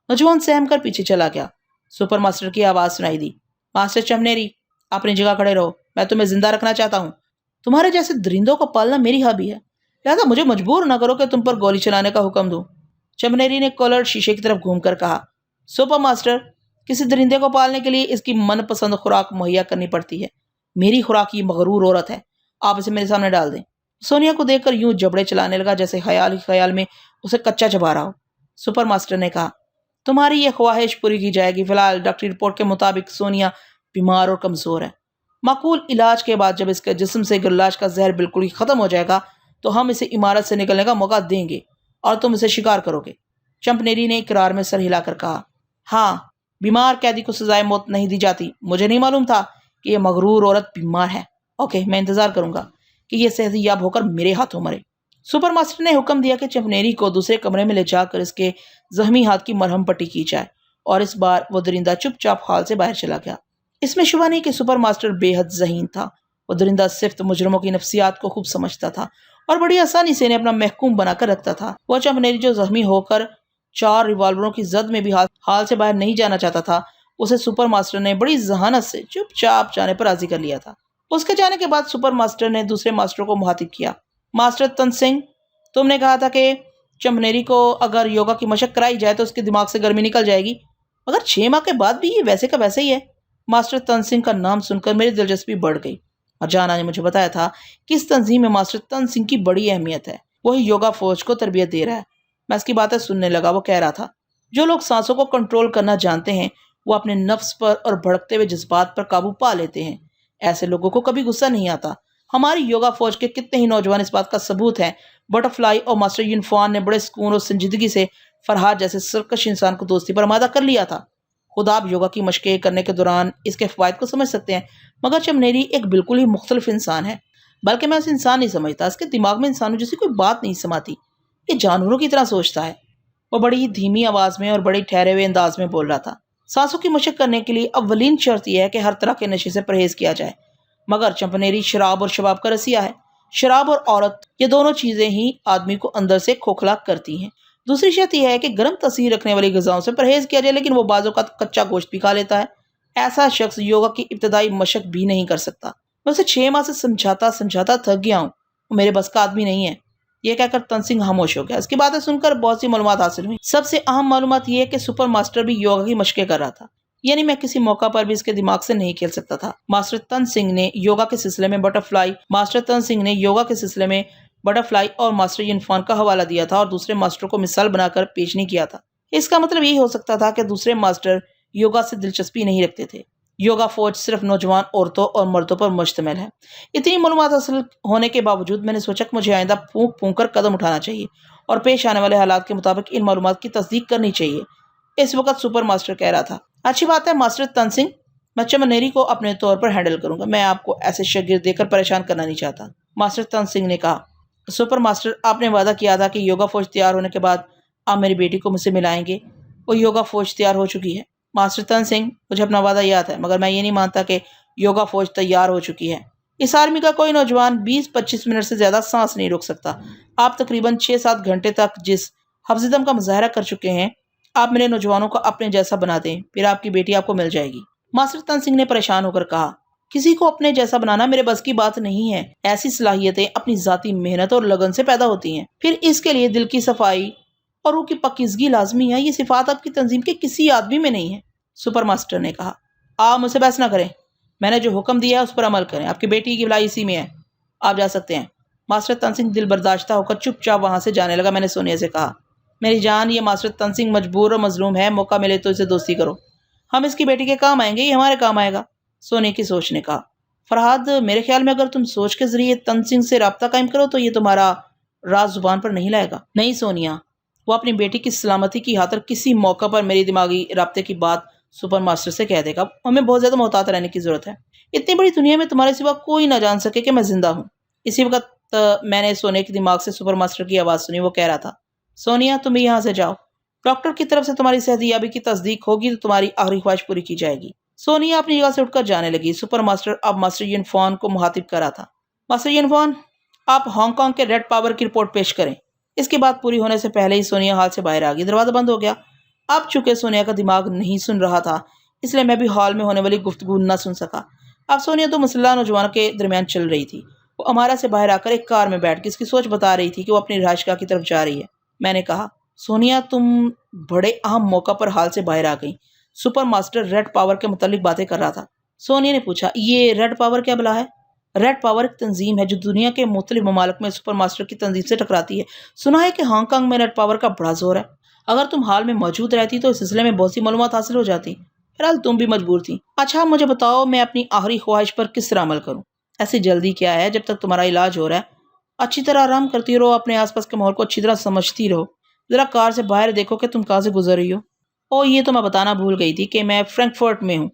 नौजवान सहम कर पीछे चला गया। सुपर मास्टर की आवाज सुनाई दी, मास्टर चमनेरी, अपनी जगह खड़े रहो, मैं तुम्हें जिंदा रखना चाहता हूँ। तुम्हारे जैसे दरिंदों को पालना मेरी हॉबी है, लिहाजा मुझे मजबूर ना करो कि तुम पर गोली चलाने का हुक्म दूं। चमनेरी ने कॉलर शीशे की तरफ घूमकर कहा, सुपर मास्टर, किसी दरिंदे को पालने के लिए इसकी मनपसंद खुराक मुहैया करनी पड़ती है। मेरी खुराक ये मगरूर औरत है, आप इसे मेरे सामने डाल दें। सोनिया को देखकर यूं जबड़े चलाने लगा जैसे ख्याल ही ख्याल में उसे कच्चा चबा रहा हो। सुपर मास्टर ने कहा, तुम्हारी ये ख्वाहिश पूरी की जाएगी। फिलहाल डॉक्टरी रिपोर्ट के मुताबिक सोनिया बीमार और कमजोर है। माकूल इलाज के बाद जब इसके जिस्म से गल्लाश का जहर बिल्कुल ही खत्म हो जाएगा तो हम इसे इमारत से निकलने का मौका देंगे और तुम इसे शिकार करोगे। चंपनेरी ने इकरार में सर हिलाकर कहा, हाँ, बीमार कैदी को सजाए मौत नहीं दी जाती। मुझे नहीं मालूम था कि यह मगरूर औरत बीमार है। ओके, मैं इंतजार करूंगा कि यह सेहतयाब होकर मेरे हाथों मरे। सुपर मास्टर ने हुक्म दिया कि चंपनेरी को दूसरे कमरे में ले जाकर इसके जख्मी हाथ की मरहम पट्टी की जाए और इस बार वो दरिंदा चुपचाप हाल से बाहर चला गया। इसमें शुबा नहीं कि सुपर मास्टर बेहद ज़हीन था। वो दरिंदा सिर्फ मुजरमों की नफ्सियात को खूब समझता था और बड़ी आसानी से इन्हें अपना महकूम बनाकर रखता था। वह चंपनेरी जो जख्मी होकर 4 रिवॉल्वरों की जद में भी हाल से बाहर नहीं जाना चाहता था, उसे सुपर मास्टर ने बड़ी जहानत से चुपचाप जाने पर राजी कर लिया था। उसके जाने के बाद सुपर मास्टर ने दूसरे मास्टर को मुखातिब किया, मास्टर तन सिंह, तुमने कहा था कि चंपनेरी को अगर योगा की मशक कराई जाए तो उसके दिमाग से गर्मी निकल जाएगी, मगर 6 माह के बाद भी ये वैसे का वैसे ही है। मास्टर तन सिंह का नाम सुनकर मेरी दिलचस्पी बढ़ गई और जाना ने मुझे बताया था कि इस तंजीम में मास्टर तन सिंह की बड़ी अहमियत है। वही योगा फौज को तरबियत दे रहा है। मैं इसकी बातें सुनने लगा। वो कह रहा था, जो लोग सांसों को कंट्रोल करना जानते हैं वो अपने नफ्स पर और भड़कते हुए जज्बात पर काबू पा लेते हैं। ऐसे लोगों को कभी गुस्सा नहीं आता। हमारी योगा फौज के कितने ही नौजवान इस बात का सबूत है। बटरफ्लाई और मास्टर यूनफॉन ने बड़े सुकून और संजीदगी से फरहाद जैसे सरकश इंसान को दोस्ती पर आमादा कर लिया था। खुद आप योगा की मशक़ें करने के दौरान इसके फ़वाइद को समझ सकते हैं, मगर चमनेरी एक बिल्कुल ही मुख्तलिफ इंसान है। बल्कि मैं उसे इंसान नहीं समझता, इसके दिमाग में इंसानों जैसी कोई बात नहीं समाती। ये जानवरों की तरह सोचता है। वो बड़ी ही धीमी आवाज़ में और बड़े ठहरे हुए अंदाज में बोल रहा था, सांसों की मशक करने के लिए अव्वलीन शर्त यह है कि हर तरह के नशे से परहेज़ किया जाए। मगर चंपनेरी शराब और शबाब का रसिया है। शराब और औरत, ये दोनों चीज़ें ही आदमी को अंदर से खोखला करती हैं। दूसरी शर्त यह है कि गर्म तसीर रखने वाली ग़िज़ाओं से परहेज़ किया जाए, लेकिन वो बाज़ों का कच्चा गोश्त भी खा लेता है। ऐसा शख्स योगा की इब्तदाई मशक भी नहीं कर सकता। मैं उसे 6 माह से समझाता समझाता थक गया हूँ। वो मेरे बस का आदमी नहीं है। यह कहकर तन सिंह खामोश हो गया। इसकी बातें सुनकर बहुत सी मालूमात हासिल हुई। सबसे अहम मालूमात यह है कि सुपर मास्टर भी योगा की मशक़ें कर रहा था, यानी मैं किसी मौका पर भी इसके दिमाग से नहीं खेल सकता था। मास्टर तन सिंह ने योगा के सिलसिले में बटरफ्लाई और मास्टर यूनफॉन का हवाला दिया था और दूसरे मास्टर को मिसाल बनाकर पेश नहीं किया था। इसका मतलब यही हो सकता था कि दूसरे मास्टर योगा से दिलचस्पी नहीं रखते थे। योगा फौज सिर्फ नौजवान औरतों और मर्दों पर मुश्तमिल है। इतनी मालूमात हासिल होने के बावजूद मैंने सोचा कि मुझे आइंदा फूंक फूंक कर कदम उठाना चाहिए और पेश आने वाले हालात के मुताबिक इन मालूमात की तस्दीक करनी चाहिए। इस वक्त सुपर मास्टर कह रहा था, अच्छी बात है मास्टर तन सिंह, मैं चमनेरी को अपने तौर पर हैंडल करूंगा। मैं आपको ऐसे शागिर्द देकर परेशान करना नहीं चाहता। मास्टर तन सिंह ने कहा, सुपर मास्टर, आपने वादा किया था कि योगा फौज तैयार होने के बाद आप मेरी बेटी को मुझसे मिलाएंगे। वो योगा फौज तैयार हो चुकी है। मास्टर तन सिंह, मुझे अपना वादा याद है, मगर मैं ये नहीं मानता कि योगा फौज तैयार हो चुकी है। इस आर्मी का कोई नौजवान 20-25 मिनट से ज़्यादा सांस नहीं रोक सकता। आप तकरीबन 6-7 घंटे तक जिस हफ्ज़-ए-दम का मुजाहरा कर चुके हैं, आप मेरे नौजवानों को अपने जैसा बना दें, फिर आपकी बेटी आपको मिल जाएगी। मास्टर तन सिंह ने परेशान होकर कहा, किसी को अपने जैसा बनाना मेरे बस की बात नहीं है। ऐसी सलाहियतें अपनी जाती मेहनत और लगन से पैदा होती हैं। फिर इसके लिए दिल की सफाई और रूह की पाकीज़गी लाजमी है। ये सिफात आपकी तंजीम के किसी आदमी में नहीं है। सुपर मास्टर ने कहा, आप मुझसे बहस ना करें। मैंने जो हुक्म दिया है उस पर अमल करें। आपकी बेटी की भलाई इसी में है। आप जा सकते हैं। मास्टर तन सिंह दिल बर्दाश्ता होकर चुपचाप वहाँ से जाने लगा। मैंने सोनिया से कहा, मेरी जान, ये मास्टर तन सिंह मजबूर और मजलूम है। मौका मिले तो इसे दोस्ती करो। हम इसकी बेटी के काम आएंगे, ये हमारे काम आएगा। सोने की सोच ने कहा, फरहाद, मेरे ख्याल में अगर तुम सोच के जरिए तन सिंह से राब्ता कायम करो तो ये तुम्हारा राज जुबान पर नहीं लाएगा। नहीं सोनिया, वो अपनी बेटी की सलामती की खातिर किसी मौका पर मेरी दिमागी राब्ते की बात सुपर मास्टर से कह देगा। हमें बहुत ज़्यादा मोहतात रहने की ज़रूरत है। इतनी बड़ी दुनिया में तुम्हारे सिवा कोई ना जान सके कि मैं जिंदा हूँ। इसी वक्त मैंने सोने के दिमाग से सुपर मास्टर की आवाज़ सुनी। वो कह रहा था, सोनिया, तुम भी यहाँ से जाओ। डॉक्टर की तरफ से तुम्हारी सेहतयाबी की तस्दीक होगी तो तुम्हारी आखिरी ख्वाहिश पूरी की जाएगी। सोनिया अपनी जगह से उठकर जाने लगी। सुपर मास्टर अब मास्टर यूनफॉन को मुखातिब कर रहा था, मास्टर यूनफॉन, आप हांगकांग के रेड पावर की रिपोर्ट पेश करें। इसकी बात पूरी होने से पहले ही सोनिया हाल से बाहर आ गई। दरवाज़ा बंद हो गया। अब चूंकि सोनिया का दिमाग नहीं सुन रहा था, इसलिए मैं भी हॉल में होने वाली गुफ्तगू न सुन सका। अब सोनिया तो मुसल्लह नौजवानों के दरमियान चल रही थी वो अमारा से बाहर आकर एक कार में बैठ गई। इसकी सोच बता रही थी कि वो अपनी रिहाइशगाह की तरफ जा रही है। मैंने कहा, सोनिया, तुम बड़े अहम मौका पर हाल से बाहर आ गई। सुपर मास्टर रेड पावर के मुतालिक बातें कर रहा था। सोनिया ने पूछा, ये रेड पावर क्या बला है? रेड पावर एक तंजीम है जो दुनिया के मुख्तलिफ ममालिक में सुपर मास्टर की तंजीम से टकराती है। सुना है कि हांगकांग में रेड पावर का बड़ा जोर है। अगर तुम हाल में मौजूद रहती तो इस सिलसिले में बहुत सी मालूमात हासिल हो जाती। फिलहाल तुम भी मजबूर थी। अच्छा, मुझे बताओ, मैं अपनी आखिरी ख्वाहिश पर किस तरह अमल करूं? ऐसी जल्दी क्या है? जब तक तुम्हारा इलाज हो रहा है अच्छी तरह आराम करती रहो, अपने आसपास के माहौल को अच्छी तरह समझती रहो। जरा कार से बाहर देखो कि तुम कहाँ से गुजर रही हो। और ये तो मैं बताना भूल गई थी कि मैं फ्रैंकफर्ट में हूँ।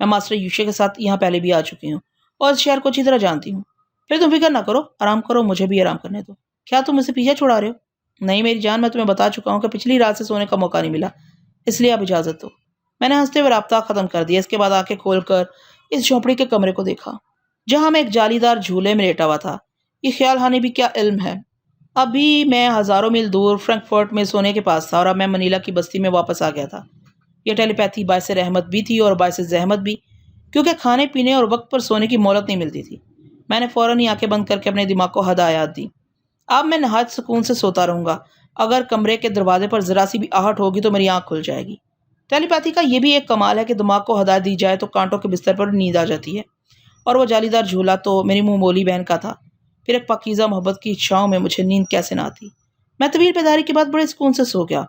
मैं मास्टर यूशे के साथ यहाँ पहले भी आ चुकी हूँ और इस शहर को अच्छी तरह जानती हूँ। फिर तुम फिक्र ना करो, आराम करो, मुझे भी आराम करने दो। क्या तुम मुझसे पीछे छुड़ा रहे हो? नहीं मेरी जान, मैं तुम्हें बता चुका हूँ कि पिछली रात से सोने का मौका नहीं मिला, इसलिए अब इजाजत दो। मैंने हंसते हुए राब्ता खत्म कर दिया। इसके बाद आंखें खोलकर इस झोंपड़ी के कमरे को देखा जहां मैं एक जालीदार झूले में लेटा हुआ था। ये ख्याल हानि भी क्या इल्म है। अभी मैं हजारों मील दूर फ्रैंकफर्ट में सोने के पास था और अब मैं मनीला की बस्ती में वापस आ गया था। यह टेलीपैथी बायसे रहमत भी थी और बायसे जहमत भी, क्योंकि खाने पीने और वक्त पर सोने की मोहलत नहीं मिलती थी। मैंने फौरन ही आंखें बंद करके अपने दिमाग को हदायत दी। अब मैं नहायत सुकून से सोता रहूंगा। अगर कमरे के दरवाजे पर जरा सी भी आहट होगी तो मेरी आंख खुल जाएगी। टेलीपैथी का यह भी एक कमाल है कि दिमाग को हदायत दी जाए तो कांटों के बिस्तर पर नींद आ जाती है। और वो जालीदार झूला तो मेरी मुंह बोली बहन का था। फिर एक पाकीज़ा मोहब्बत की इच्छाओं में मुझे नींद कैसे ना आती। मैं तवील बेदारी के बाद बड़े सुकून से सो गया।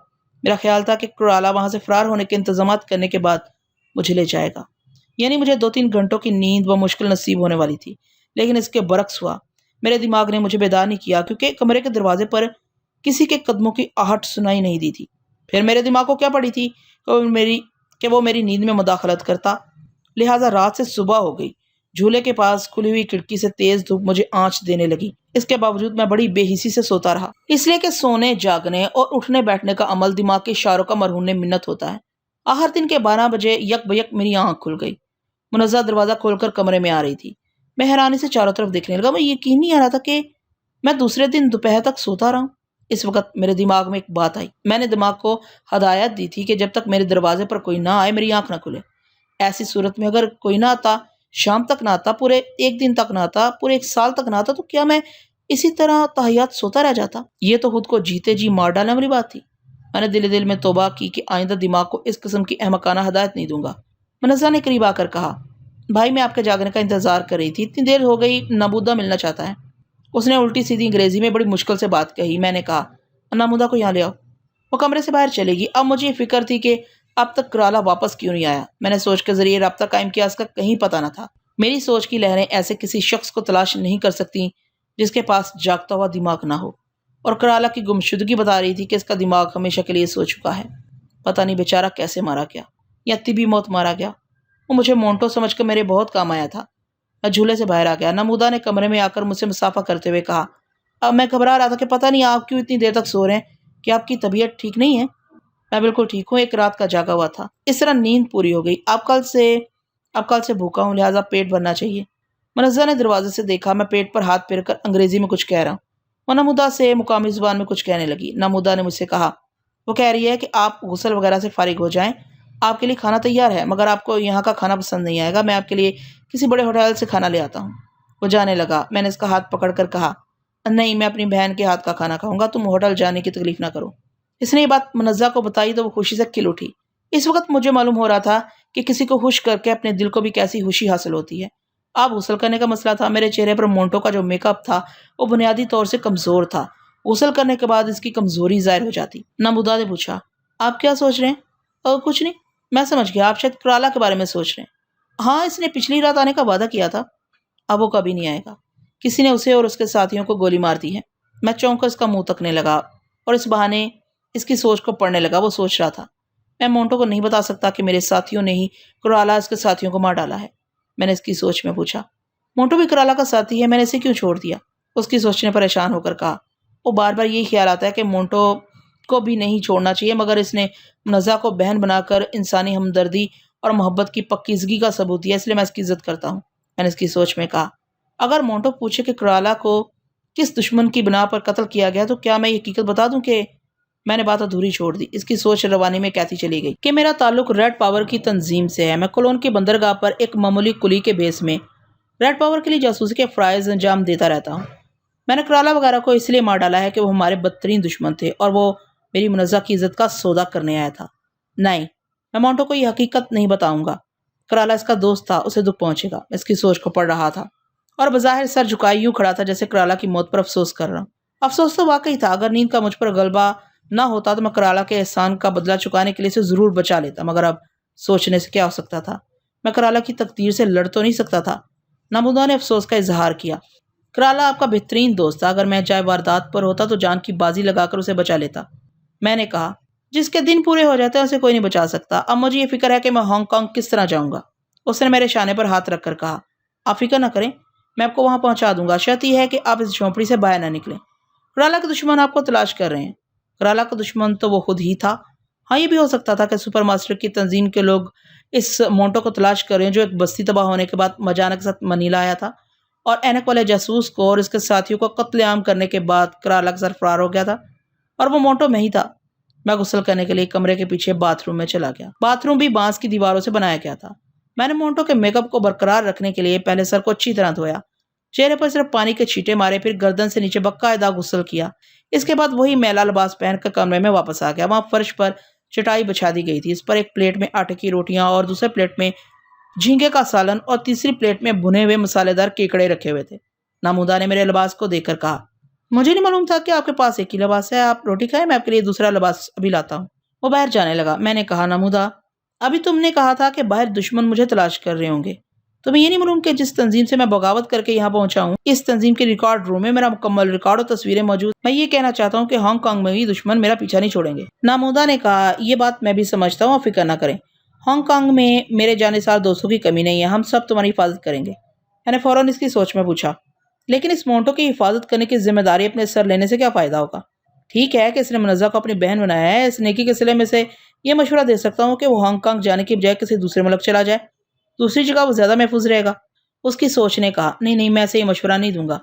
मेरा ख्याल था कि कुराला वहां से फरार होने के इंतजाम करने के बाद मुझे ले जाएगा, यानी मुझे 2-3 घंटों की नींद व मुश्किल नसीब होने वाली थी। लेकिन इसके बरक्स हुआ। मेरे दिमाग ने मुझे बेदार नहीं किया, क्योंकि कमरे के दरवाजे पर किसी के कदमों की आहट सुनाई नहीं दी थी। फिर मेरे दिमाग को क्या पड़ी थी कि वो मेरी नींद में मुदाखलत करता। लिहाजा रात से सुबह हो गई। झूले के पास खुली हुई खिड़की से तेज धूप मुझे आंच देने लगी। इसके बावजूद मैं बड़ी बेहिसी से सोता रहा, इसलिए कि सोने, जागने और उठने बैठने का अमल दिमाग के इशारों का मरहून मिन्नत होता है। आखिर दिन के 12 बजे यक बयक मेरी आंख खुल गई। मुनज़्ज़ा दरवाजा खोलकर कमरे में आ रही थी। मैं हैरानी से चारों तरफ देखने लगा। मैं यकीन नहीं आ रहा था कि मैं दूसरे दिन दोपहर तक सोता रहा। इस वक्त मेरे दिमाग में एक बात आई। मैंने दिमाग को हदायत दी थी कि जब तक मेरे दरवाजे पर कोई ना आए मेरी आंख ना खुले। ऐसी सूरत में अगर कोई ना आता, शाम तक ना आता, पूरे एक दिन तक ना आता, पूरे एक साल तक ना आता, तो क्या मैं इसी तरह तहयात सोता रह जाता? ये तो खुद को जीते जी मार डालने वाली बात थी। मैंने दिल में तौबा की कि आइंदा दिमाग को इस किस्म की अहमकाना हदायत नहीं दूंगा। मुनज़्ज़ा ने करीब आकर कहा, भाई मैं आपके जागने का इंतजार कर रही थी, इतनी देर हो गई, नबूदा मिलना चाहता है। उसने उल्टी सीधी अंग्रेजी में बड़ी मुश्किल से बात कही। मैंने कहा, नामुदा को यहाँ ले आओ। वो कमरे से बाहर चलेगी। अब मुझे ये फिक्र थी कि अब तक कुराला वापस क्यों नहीं आया। मैंने सोच के जरिए रब्ता कायम किया, इसका कहीं पता न था। मेरी सोच की लहरें ऐसे किसी शख्स को तलाश नहीं कर सकती जिसके पास जागता हुआ दिमाग ना हो। और कुराला की गुमशुदगी बता रही थी कि इसका दिमाग हमेशा के लिए सो चुका है। पता नहीं बेचारा कैसे मारा गया या तिबी मौत मारा गया। वो मुझे मोंटो समझकर मेरे बहुत काम आया था। मैं झूले से बाहर आ गया। नमूदा ने कमरे में आकर मुझसे मुसाफा करते हुए कहा, अब मैं घबरा रहा था कि पता नहीं आप क्यों इतनी देर तक सो रहे हैं, कि आपकी तबीयत ठीक नहीं है? मैं बिल्कुल ठीक हूँ, एक रात का जागा हुआ था, इस तरह नींद पूरी हो गई। अब कल से भूखा हूँ, लिहाजा पेट भरना चाहिए। मुनज़्ज़ा ने दरवाजे से देखा। मैं पेट पर हाथ फेर कर अंग्रेजी में कुछ कह रहा हूँ। वो नमूदा से मुकामी जुबान में कुछ कहने लगी। नमूदा ने मुझसे कहा, वो कह रही है कि आप गुस्ल वगैरह से फारिग हो जाएं, आपके लिए खाना तैयार है, मगर आपको यहाँ का खाना पसंद नहीं आएगा। मैं आपके लिए किसी बड़े होटल से खाना ले आता हूँ। वो जाने लगा। मैंने इसका हाथ पकड़ कर कहा, नहीं, मैं अपनी बहन के हाथ का खाना खाऊंगा, तुम होटल जाने की तकलीफ ना करो। इसने ये बात मुनज़्ज़ा को बताई तो वो खुशी से खिल उठी। इस वक्त मुझे मालूम हो रहा था कि किसी को खुश करके अपने दिल को भी कैसी खुशी हासिल होती है। अब गुस्ल करने का मसला था। मेरे चेहरे पर मोंटो का जो मेकअप था वो बुनियादी तौर से कमज़ोर था। गुस्ल करने के बाद इसकी कमज़ोरी ज़ाहिर हो जाती। नमूदा ने पूछा, आप क्या सोच रहे हैं? और कुछ नहीं, मैं समझ गया, आप शायद कुराला के बारे में सोच रहे हैं। हाँ, इसने पिछली रात आने का वादा किया था, अब वो कभी नहीं आएगा। किसी ने उसे और उसके साथियों को गोली मार दी है। मैं चौंक कर इसका मुंह तकने लगा और इस बहाने इसकी सोच को पढ़ने लगा। वो सोच रहा था, मैं मोंटो को नहीं बता सकता कि मेरे साथियों ने ही कुराला इसके साथियों को मार डाला है। मैंने इसकी सोच में पूछा, मोंटो भी कुराला का साथी है, मैंने इसे क्यों छोड़ दिया? उसकी सोच ने परेशान होकर कहा, वो बार बार यही ख्याल आता है कि मोंटो को भी नहीं छोड़ना चाहिए, मगर इसने मुनज़्ज़ा को बहन बनाकर इंसानी हमदर्दी और मोहब्बत की पक्कीज़गी का सबूत दिया, इसलिए मैं इसकी इज्जत करता हूँ। मैंने इसकी सोच में कहा, अगर मोंटो पूछे कि कुराला को किस दुश्मन की बिना पर कत्ल किया गया तो क्या मैं ये हकीकत बता दूं कि मैंने बात अधूरी छोड़ दी। इसकी सोच रवानी में कहती चली गई कि मेरा ताल्लुक रेड पावर की तंजीम से है। मैं कोलोन की बंदरगाह पर एक मामूली कुली के बेस में रेड पावर के लिए जासूसी के फ़राइज़ अंजाम देता रहता हूँ। मैंने कराला वगैरह को इसलिए मार डाला है कि वो हमारे बदतरीन दुश्मन थे और वो मेरी मुनज़्ज़ा की इज़्ज़त का सौदा करने आया था। नहीं, मैं मोंटो को ये हकीकत नहीं बताऊँगा। कराला इसका दोस्त था, उसे दुःख पहुँचेगा। मैं इसकी सोच को पढ़ रहा था और बज़ाहिर सर झुकाए यूँ खड़ा था जैसे कराला की मौत पर अफ़सोस कर रहा हूँ। अफ़सोस तो वाक़ई था, अगर नींद का मुझ पर गलबा ना होता तो मैं कराला के एहसान का बदला चुकाने के लिए इसे ज़रूर बचा लेता, मगर अब सोचने से क्या हो सकता था? मैं कराला की तकदीर से लड़ तो नहीं सकता था। नमूदा ने अफ़सोस का इज़हार किया। कराला आपका बेहतरीन दोस्त था, अगर मैं चाहे वारदात पर होता तो जान की बाजी लगाकर उसे बचा लेता। मैंने कहा, जिसके दिन पूरे हो जाते हैं उसे कोई नहीं बचा सकता। अब मुझे ये फ़िक्र है कि मैं हांगकांग किस तरह जाऊँगा। उसने मेरे शाने पर हाथ रखकर कहा, आप फ़िक्र न करें, मैं आपको वहाँ पहुँचा दूँगा। शर्त ये है कि आप इस झोंपड़ी से बाहर ना निकलें। कराला के दुश्मन आपको तलाश कर रहे हैं। कराला का दुश्मन तो वो खुद ही था। हाँ, ये भी हो सकता था कि सुपर मास्टर की तंजीम के लोग इस मोंटो को तलाश कर रहे हैं, जो एक बस्ती तबाह होने के बाद मजाना के साथ मनीला आया था और ऐनक वाले जासूस को और इसके साथियों को कत्लेआम करने के बाद कराला के साथ फरार हो गया था और वो मोंटो में ही था। मैं गुस्ल करने के लिए कमरे के पीछे बाथरूम में चला गया। बाथरूम भी बांस की दीवारों से बनाया गया था। मैंने मोंटो के मेकअप को बरकरार रखने के लिए पहले सर को अच्छी तरह धोया, चेहरे पर सिर्फ पानी के छींटे मारे, फिर गर्दन से नीचे बाकायदा गुस्ल किया। इसके बाद वही मैला लिबास पहनकर कमरे में वापस आ गया। वहां फर्श पर चटाई बिछा दी गई थी। इस पर एक प्लेट में आटे की रोटियां और दूसरे प्लेट में झींगे का सालन और तीसरी प्लेट में भुने हुए मसालेदार केकड़े रखे हुए थे। नामुदा ने मेरे लिबास को देखकर कहा, मुझे नहीं मालूम था कि आपके पास एक ही लिबास है। आप रोटी खाएं, मैं आपके लिए दूसरा लिबास अभी लाता हूँ। वो बाहर जाने लगा। मैंने कहा, नामुदा, अभी तुमने कहा था कि बाहर दुश्मन मुझे तलाश कर रहे होंगे। तुम्हें ये नहीं मालूम कि जिस तंजीम से मैं बगावत करके यहाँ पहुंचा हूँ, इस तंजीम के रिकॉर्ड रूम में मेरा मुकम्मल रिकॉर्ड और तस्वीरें मौजूद। मैं ये कहना चाहता हूँ कि हांगकांग में भी दुश्मन मेरा पीछा नहीं छोड़ेंगे। नामुदा ने कहा, ये बात मैं भी समझता हूँ, फिक्र ना करें। हांगकांग में मेरे जानेसार दोस्तों की कमी नहीं है, हम सब तुम्हारी हिफाजत करेंगे। मैंने फौरन इसकी सोच में पूछा, लेकिन इस मोंटो की हिफाजत करने की जिम्मेदारी अपने सर लेने से क्या फ़ायदा होगा? ठीक है कि इसने मुनज़्ज़ा को अपनी बहन बनाया है। इस नेकी के सिले में से ये मशवरा दे सकता हूँ कि वो हांगकांग जाने की बजाय किसी दूसरे मुल्क चला जाए। दूसरी जगह वो ज़्यादा महफूज रहेगा। उसकी सोच ने कहा, नहीं नहीं, मैं ऐसे ये मशवरा नहीं दूंगा।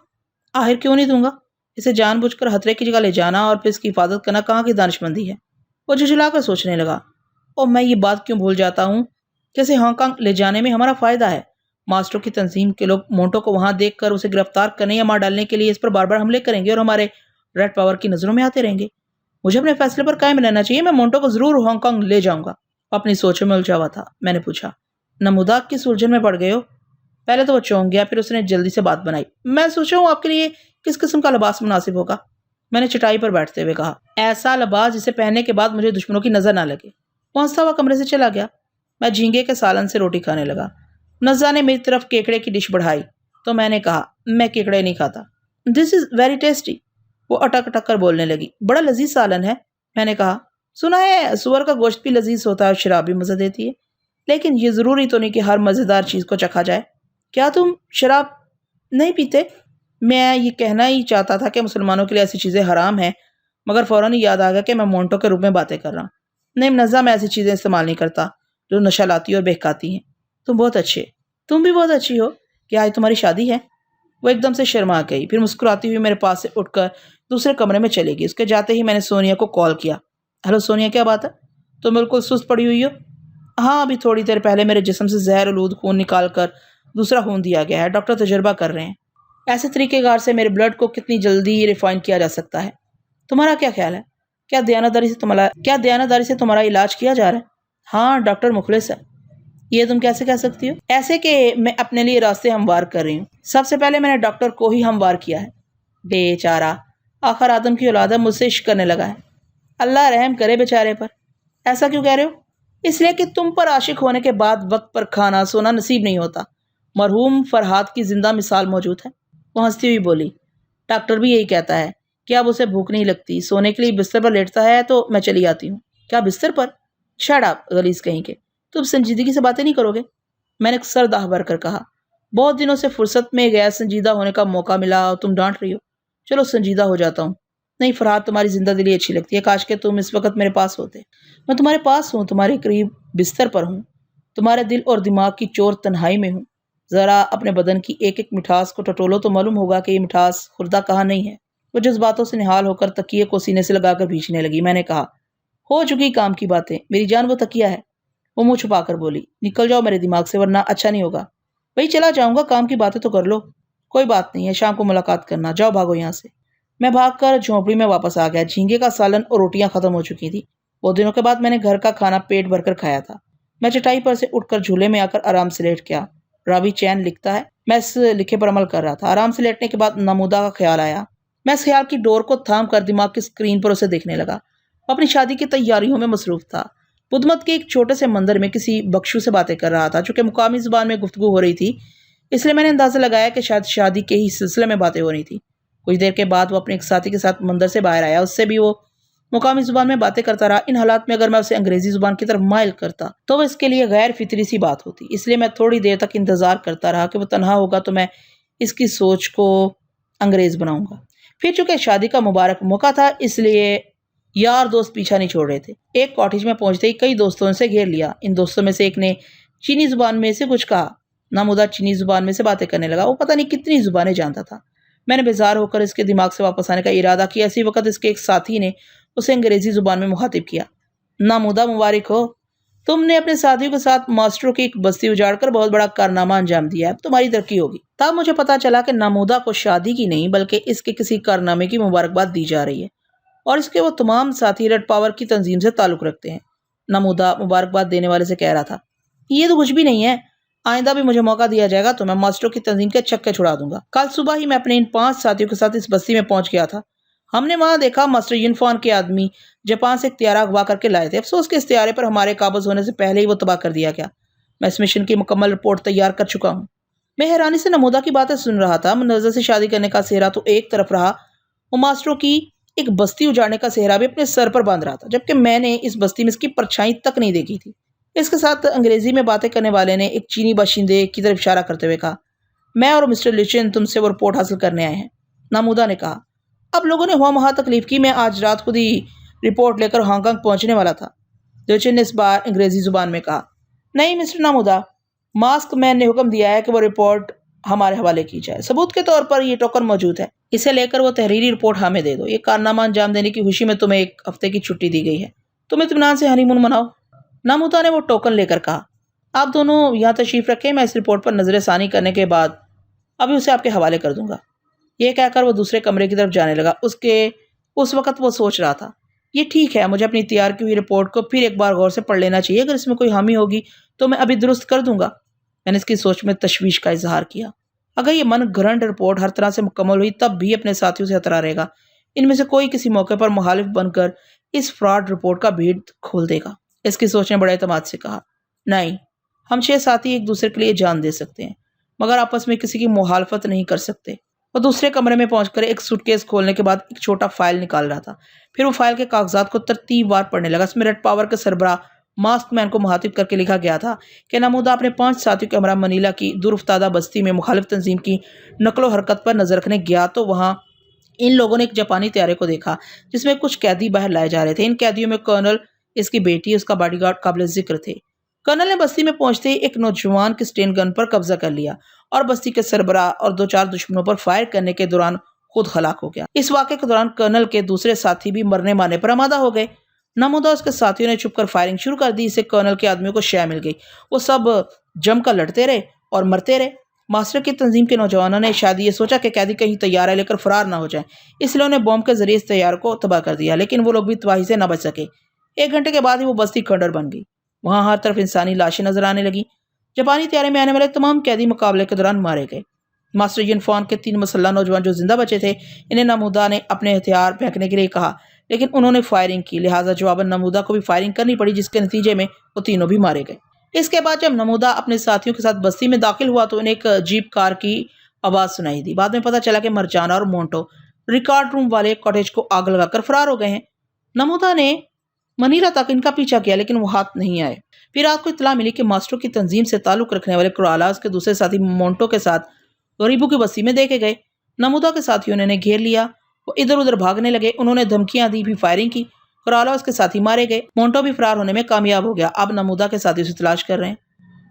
आखिर क्यों नहीं दूंगा? इसे जानबूझकर खतरे की जगह ले जाना और फिर इसकी हिफाजत करना कहाँ की दानिशमंदी है? वो झुझलाकर सोचने लगा, और मैं ये बात क्यों भूल जाता हूँ कि इसे हांगकांग ले जाने में हमारा फ़ायदा है। मास्टरों की तंजीम के लोग मोंटो को वहां देखकर उसे गिरफ्तार करने या मार डालने के लिए इस पर बार बार हमले करेंगे और हमारे रेड पावर की नज़रों में आते रहेंगे। मुझे अपने फैसले पर कायम रहना चाहिए। मैं मोंटो को ज़रूर हांगकांग ले जाऊंगा। अपनी सोचों में उलझा हुआ था। मैंने पूछा, नमूदा, किस उलझन में पड़ गए हो? पहले तो वो चौंक गया, फिर उसने जल्दी से बात बनाई। मैं सोच रहा हूँ आपके लिए किस किस्म का लिबास मुनासिब होगा। मैंने चटाई पर बैठते हुए कहा, ऐसा लिबास जिसे पहनने के बाद मुझे दुश्मनों की नज़र ना लगे। पहुंचता हुआ कमरे से चला गया। मैं झींगे के सालन से रोटी खाने लगा। नज़्ज़ा ने मेरी तरफ केकड़े की डिश बढ़ाई तो मैंने कहा, मैं केकड़े नहीं खाता। This is very tasty. वो अटक अटक कर बोलने लगी, बड़ा लजीज सालन है। मैंने कहा, सुना है सुअर का गोश्त भी लजीज होता है और शराब भी मज़ा देती है, लेकिन ये ज़रूरी तो नहीं कि हर मज़ेदार चीज़ को चखा जाए। क्या तुम शराब नहीं पीते? मैं ये कहना ही चाहता था कि मुसलमानों के लिए ऐसी चीज़ें हराम हैं, मगर फ़ौरन ही याद आ गया कि मैं मोंटो के रूप में बातें कर रहा हूँ। नहीं नज़्ज़ा, मैं ऐसी चीज़ें इस्तेमाल नहीं करता जो नशा लाती और बहकाती हैं। तुम भी बहुत अच्छी हो। क्या आज तुम्हारी शादी है? वो एकदम से शर्मा गई, फिर मुस्कुराती हुई मेरे पास से उठकर दूसरे कमरे में चली गई। उसके जाते ही मैंने सोनिया को कॉल किया। हेलो सोनिया, क्या बात है? तुम बिल्कुल सुस्त पड़ी हुई हो? हाँ, अभी थोड़ी देर पहले मेरे जिस्म से जहर आलूद खून निकाल कर दूसरा खून दिया गया है। डॉक्टर तजुर्बा कर रहे हैं ऐसे तरीक़ेकार से मेरे ब्लड को कितनी जल्दी रिफाइन किया जा सकता है। तुम्हारा क्या ख्याल है? क्या दयानतदारी से तुम्हारा इलाज किया जा रहा है? हाँ, डॉक्टर मुखलिस है। ये तुम कैसे कह सकती हो? ऐसे कि मैं अपने लिए रास्ते हमवार कर रही हूँ। सबसे पहले मैंने डॉक्टर को ही हमवार किया है। बेचारा, आखिर आदम की औलाद है, मुझसे इश्क करने लगा है। अल्लाह रहम करे बेचारे पर। ऐसा क्यों कह रहे हो? इसलिए कि तुम पर आशिक होने के बाद वक्त पर खाना सोना नसीब नहीं होता। मरहूम फरहाद की जिंदा मिसाल मौजूद है। वो हंसती हुई बोली, डॉक्टर भी यही कहता है कि अब उसे भूख नहीं लगती, सोने के लिए बिस्तर पर लेटता है तो मैं चली आती हूँ। क्या बिस्तर पर? शट अप गलीज कहीं के, तुम संजीदगी से बातें नहीं करोगे? मैंने सर दाह भर कर कहा, बहुत दिनों से फुर्सत में गैर संजीदा होने का मौका मिला और तुम डांट रही हो। चलो संजीदा हो जाता हूँ। नहीं फरहाद, तुम्हारी जिंदा दिली अच्छी लगती है। काश के तुम इस वक्त मेरे पास होते। मैं तुम्हारे पास हूँ, तुम्हारे करीब बिस्तर पर हूँ, तुम्हारे दिल और दिमाग की चोर तन्हाई में हूँ। ज़रा अपने बदन की एक एक मिठास को टटोलो तो मालूम होगा कि ये मिठास खुर्दा कहाँ नहीं है। वो जज्बातों से निहाल होकर तकिए को सीने से लगाकर भींचने लगी। मैंने कहा, हो चुकी काम की बातें मेरी जान, वो तकिया है। वो मुँह छुपाकर बोली, निकल जाओ मेरे दिमाग से वरना अच्छा नहीं होगा। वही चला जाऊंगा, काम की बातें तो कर लो। कोई बात नहीं है, शाम को मुलाकात करना, जाओ भागो यहाँ से। मैं भागकर झोंपड़ी में वापस आ गया। झींगे का सालन और रोटियां खत्म हो चुकी थी। बहुत दिनों के बाद मैंने घर का खाना पेट भरकर खाया था। मैं चटाई पर से उठकर झूले में आकर आराम से लेट गया। रावी चैन लिखता है। मैं इस लिखे पर अमल कर रहा था। आराम से लेटने के बाद नमूदा का ख्याल आया। मैं इस ख्याल की डोर को थाम कर दिमाग की स्क्रीन पर उसे देखने लगा। अपनी शादी की तैयारियों में मसरूफ था। बुद्धमत के एक छोटे से मंदिर में किसी बख्शू से बातें कर रहा था। चूंकि मुकामी जुबान में गुफ्तगू हो रही थी, इसलिए मैंने अंदाजा लगाया कि शायद शादी के ही सिलसिले में बातें हो रही थी। कुछ देर के बाद वो अपने एक साथी के साथ मंदिर से बाहर आया। उससे भी वो मुकामी जुबान में बातें करता रहा। इन हालात में अगर मैं उसे अंग्रेजी जुबान की तरफ माइल करता तो वो इसके लिए गैर फितरी सी बात होती। इसलिए मैं थोड़ी देर तक इंतजार करता रहा कि वो तनहा होगा तो मैं इसकी सोच को अंग्रेज बनाऊंगा। फिर चूंकि शादी का मुबारक मौका था, इसलिए यार दोस्त पीछा नहीं छोड़ रहे थे। एक कॉटेज में पहुंचते ही कई दोस्तों से घेर लिया। इन दोस्तों में से एक ने चीनी जुबान में से कुछ कहा। नामुदा चीनी जुबान में से बातें करने लगा। वो पता नहीं कितनी जुबानें जानता था। मैंने बेजार होकर इसके दिमाग से वापस आने का इरादा किया। इसी वक्त इसके एक साथी ने उसे अंग्रेजी जुबान में मुखातिब किया। नामुदा, मुबारक हो, तुमने अपने साथियों के साथ मास्टरों की एक बस्ती उजाड़कर बहुत बड़ा कारनामा अंजाम दिया है। अब तुम्हारी तरक्की होगी। तब मुझे पता चला कि नामुदा को शादी की नहीं बल्कि इसके किसी कारनामे की मुबारकबाद दी जा रही है और इसके वो तमाम साथी रेड पावर की तंजीम से ताल्लुक रखते हैं। नामुदा मुबारकबाद देने वाले से कह रहा था, ये तो कुछ भी नहीं है। आइंदा भी मुझे मौका दिया जाएगा तो मैं मास्टरों की तंजीम के छक्के छुड़ा दूंगा। कल सुबह ही मैं अपने इन 5 साथियों के साथ इस बस्ती में पहुंच गया था। हमने वहां देखा मास्टर यूनिफॉर्म के आदमी जापान से एक त्यारा अगवा करके लाए थे। अफसोस के इस त्यारे पर हमारे काबज होने से पहले ही वो तबाह कर दिया गया। मैं इस मिशन की मुकम्मल रिपोर्ट तैयार कर चुका हूँ। मैं हैरानी से नमूदा की बातें सुन रहा था। मुनज़्ज़र से शादी करने का सेहरा तो एक तरफ रहा, वो मास्टरों की एक बस्ती उजाड़ने का सेहरा भी अपने सर पर बांध रहा था, जबकि मैंने इस बस्ती में इसकी परछाई तक नहीं देखी थी। इसके साथ अंग्रेजी में बातें करने वाले ने एक चीनी बाशिंदे की तरफ इशारा करते हुए कहा, मैं और मिस्टर लिचिन तुमसे वो रिपोर्ट हासिल करने आए हैं। नामुदा ने कहा, अब लोगों ने हुआ महा तकलीफ की। मैं आज रात खुद ही रिपोर्ट लेकर हांगकांग पहुंचने वाला था। लिचिन ने इस बार अंग्रेजी जुबान में कहा, नहीं मिस्टर नामुदा, मास्क मैन ने हुक्म दिया है कि वो रिपोर्ट हमारे हवाले की जाए। सबूत के तौर पर ये टोकन मौजूद है। इसे लेकर वो तहरीरी रिपोर्ट हमें दे दो। ये कारनामा अंजाम देने की खुशी में तुम्हें 1 हफ्ते की छुट्टी दी गई है। तुम इत्मीनान से हनीमून मनाओ। नामुदा ने वो टोकन लेकर कहा, आप दोनों यहाँ तशरीफ रखें। मैं इस रिपोर्ट पर नजरसानी करने के बाद अभी उसे आपके हवाले कर दूंगा। ये कहकर वो दूसरे कमरे की तरफ जाने लगा। उस वक्त वो सोच रहा था, ये ठीक है, मुझे अपनी तैयार की हुई रिपोर्ट को फिर एक बार गौर से पढ़ लेना चाहिए। अगर इसमें कोई खामी होगी तो मैं अभी दुरुस्त कर दूंगा। मैंने इसकी सोच में तशवीश का इजहार किया। अगर ये मन घड़ंट रिपोर्ट हर तरह से मुकम्मल हुई तब भी अपने साथियों से खतरा रहेगा। इनमें से कोई किसी मौके पर मुखालिफ बनकर इस फ्रॉड रिपोर्ट का भेद खोल देगा। इसकी सोच ने बड़े एतमाद से कहा, नहीं, हम 6 साथी एक दूसरे के लिए जान दे सकते हैं, मगर आपस में किसी की मुखालफत नहीं कर सकते। वो दूसरे कमरे में पहुंचकर एक सूटकेस खोलने के बाद एक छोटा फाइल निकाल रहा था। फिर वो फाइल के कागजात को तरतीबवार पढ़ने लगा। इसमें रेड पावर के सरबराह मास्क मैन को मुखातिब करके लिखा गया था कि नामुदा अपने 5 साथियों के हमरा मनीला की दुरुफ्तादा बस्ती में मुखालिफ तंजीम की नकलो हरकत पर नजर रखने गया तो वहाँ इन लोगों ने एक जापानी त्यारे को देखा जिसमें कुछ कैदी बाहर लाए जा रहे थे। इन कैदियों में कर्नल, इसकी बेटी, उसका बॉडीगार्ड काबिल जिक्र थे। कर्नल ने बस्ती में पहुंचते ही एक नौजवान के स्टेन गन पर कब्जा कर लिया और बस्ती के सरबराह और 2-4 दुश्मनों पर फायर करने के दौरान खुद हलाक हो गया। इस वाक़े के दौरान कर्नल के दूसरे साथी भी मरने मारने पर आमादा हो गए। नामुदा उसके साथियों ने छुपकर फायरिंग शुरू कर दी। इससे कर्नल के आदमियों को शय मिल गई। वो सब जमकर लड़ते रहे और मरते रहे। मास्टर की तंजीम के नौजवानों ने शायद ये सोचा कि कैदी कहीं तैयारा लेकर फरार ना हो जाए, इसलिए उन्हें बॉम्ब के जरिए इस तैयार को तबाह कर दिया, लेकिन वो लोग भी तबाही से न बच सके। 1 घंटे के बाद ही वो बस्ती खंडर बन गई। वहां हर तरफ इंसानी लाशें नजर आने लगी। जापानी त्यारे में आने वाले तमाम कैदी मुकाबले के दौरान मारे गए। मास्टर यूनिफॉर्म के 3 मुसल्लह नौजवान जो जिंदा बचे थे, इन्हें नामुदा ने अपने हथियार फेंकने के लिए कहा, लेकिन उन्होंने फायरिंग की। लिहाजा जवाबन नामुदा को भी फायरिंग करनी पड़ी, जिसके नतीजे में वो तीनों भी मारे गए। इसके बाद जब नामुदा अपने साथियों के साथ बस्ती में दाखिल हुआ तो उन्हें एक जीप कार की आवाज सुनाई दी। बाद में पता चला कि मरजाना और मोंटो रिकॉर्ड रूम वाले कॉटेज को आग लगाकर फरार हो गए हैं। नामुदा ने मनीला तक इनका पीछा किया, लेकिन वो हाथ नहीं आए। फिर रात को इत्तला मिली कि मास्टरों की तंजीम से ताल्लुक रखने वाले कुरालास के दूसरे साथी मोंटो के साथ गरीबों की बस्ती में देखे गए। नामुदा के साथियों ने घेर लिया। वो इधर उधर भागने लगे। उन्होंने धमकियां दी, भी फायरिंग की। कुरालास के साथी मारे गए। मोंटो भी फरार होने में कामयाब हो गया। अब नामुदा के साथियों से तलाश कर रहे हैं।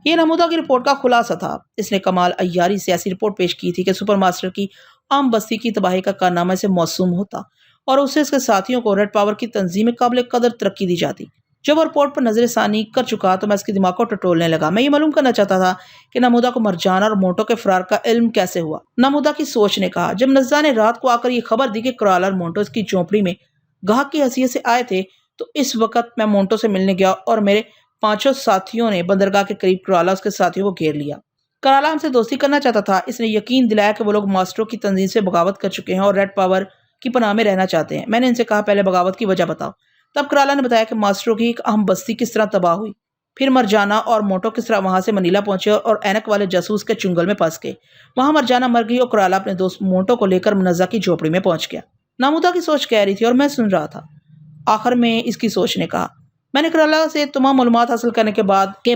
ये नामुदा की रिपोर्ट का खुलासा था। इसने कमाल अय्यारी से ऐसी रिपोर्ट पेश की थी कि सुपर मास्टर की आम बस्ती की तबाही का कारनामा से मौसूम होता और उससे इसके साथियों को रेड पावर की तंजीम में काबिल कदर तरक्की दी जाती। जब वो रिपोर्ट पर नजरसानी कर चुका तो मैं उसके दिमाग को टटोलने लगा। मैं ये मालूम करना चाहता था कि नमूदा को मरजाना और मोंटो के फरार का इल्म कैसे हुआ। नमूदा की सोच ने कहा, जब नज़्ज़ा ने रात को आकर ये खबर दी कि कुराला और मोंटो इसकी झोंपड़ी में गाहक की हैसियत से आए थे, तो इस वक्त मैं मोंटो से मिलने गया और मेरे 5 साथियों ने बंदरगाह के करीब कुराला उसके साथियों को घेर लिया। कुराला हमसे दोस्ती करना चाहता था। इसने यकीन दिलाया कि वो लोग मास्टरों की तंजीम से बगावत कर चुके हैं और रेड पावर की पनाह में रहना चाहते हैं। मैंने इनसे कहा, पहले बगावत की वजह बताओ। तब कुराला ने बताया कि मास्टरों की एक अहम बस्ती किस तरह तबाह हुई, फिर मरजाना और मोंटो किस तरह वहां से मनीला पहुंचे और ऐनक वाले जासूस के चुंगल में फंस गए। वहां मरजाना मर गई और कुराला अपने दोस्त मोंटो को लेकर मुनज़्ज़ा की झोपड़ी में पहुंच गया। नामुदा की सोच कह रही थी और मैं सुन रहा था। आखिर में इसकी सोच ने कहा, मैंने कुराला से तमाम मालूमात हासिल करने के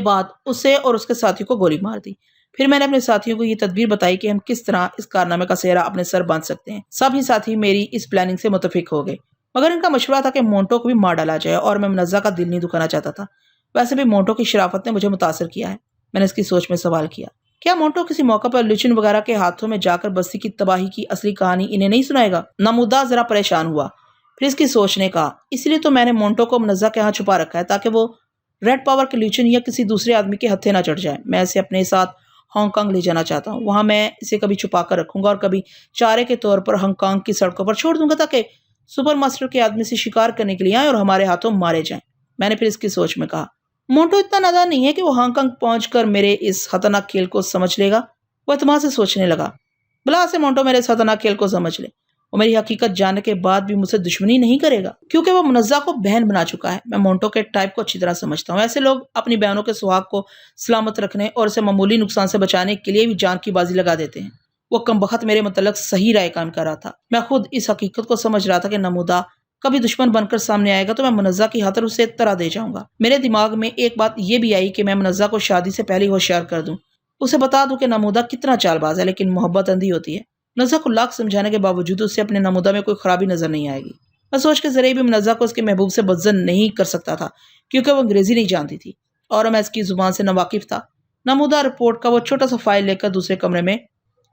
बाद उसे और उसके साथियों को गोली मार दी। फिर मैंने अपने साथियों को ये तदबीर बताई कि हम किस तरह इस कारनामे का सेहरा अपने सर बांध सकते हैं। सभी साथी मेरी इस प्लानिंग से मुतफिक हो गए, मगर इनका मशवरा था कि मोंटो को भी मार डाला जाए और मैं मुनज़्ज़ा का दिल नहीं दुखाना चाहता था। वैसे भी मोंटो की शराफत ने मुझे मुतासर किया है। मैंने इसकी सोच में सवाल किया, क्या मोंटो किसी मौका पर लुचिन वगैरह के हाथों में जाकर बस्ती की तबाही की असली कहानी इन्हें नहीं सुनाएगा? नमूदा जरा परेशान हुआ। फिर इसकी सोच ने कहा, इसलिए तो मैंने मोंटो को मुनज़्ज़ा के यहाँ छुपा रखा है, ताकि वो रेड पावर के लुचिन या किसी दूसरे आदमी के हत्थे ना चढ़ जाए। मैं इसे अपने साथ हांगकांग ले जाना चाहता हूँ। वहां मैं इसे कभी छुपा कर रखूंगा और कभी चारे के तौर पर हांगकांग की सड़कों पर छोड़ दूंगा, ताकि सुपर मास्टर के आदमी से शिकार करने के लिए आए और हमारे हाथों मारे जाएं। मैंने फिर इसकी सोच में कहा, मोंटो इतना नादान नहीं है कि वो हांगकांग पहुंचकर मेरे इस खतरनाक खेल को समझ लेगा। वो एतमाद से सोचने लगा, भला से मोंटो मेरे इस खतरनाक खेल को समझ ले, वो मेरी हकीकत जानने के बाद भी मुझसे दुश्मनी नहीं करेगा, क्योंकि वो मुनज़्ज़ा को बहन बना चुका है। मैं मोंटो के टाइप को अच्छी तरह समझता हूँ। ऐसे लोग अपनी बहनों के सुहाग को सलामत रखने और उसे मामूली नुकसान से बचाने के लिए भी जान की बाजी लगा देते हैं। वो कमबख्त मेरे मतलब सही राय कायम कर रहा था। मैं खुद इस हकीकत को समझ रहा था कि नमूदा कभी दुश्मन बनकर सामने आएगा तो मैं मुनज़्ज़ा की खातिर उसे तरह दे जाऊंगा। मेरे दिमाग में एक बात यह भी आई कि मैं मुनज़्ज़ा को शादी से पहले होशियार कर दूं, उसे बता दूं कि नमूदा कितना चालबाज है, लेकिन मोहब्बत अंधी होती है। मुनज़्ज़ा को लाख समझाने के बावजूद उससे अपने नमूदा में कोई खराबी नजर नहीं आएगी। मैं सोच के जरिए भी मुनज़्ज़ा को उसके महबूब से बदजन नहीं कर सकता था, क्योंकि वो अंग्रेजी नहीं जानती थी और मैं इसकी जुबान से नावाकिफ था। नमूदा रिपोर्ट का वो छोटा सा फाइल लेकर दूसरे कमरे में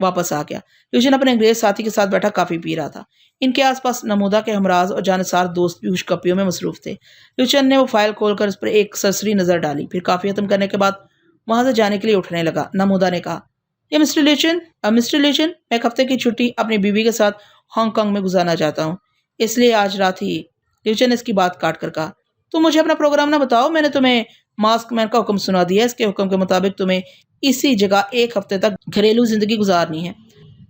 वापस आ गया। लुचिन अपने अंग्रेज साथी के साथ बैठा काफी पी रहा था। इनके आसपास नमूदा के हमराज और जानसार दोस्त भी हुशकपियों में मसरूफ थे। लुचिन ने वो फाइल खोलकर उस पर एक सरसरी नजर डाली, फिर काफी खत्म करने के बाद वहां से जाने के लिए उठने लगा। नमूदा ने कहा, ये मिस्टर लुचिन, मैं एक हफ्ते की छुट्टी अपनी बीवी के साथ हांगकांग में गुजारना चाहता हूँ, इसलिए आज रात ही। लुचिन ने इसकी बात काट कर कहा, तुम मुझे अपना प्रोग्राम ना बताओ, मैंने तुम्हें मास्क मैन का हुक्म सुना दिया। इसके हुक्म के मुताबिक तुम्हें इसी जगह एक हफ्ते तक घरेलू जिंदगी गुजारनी है।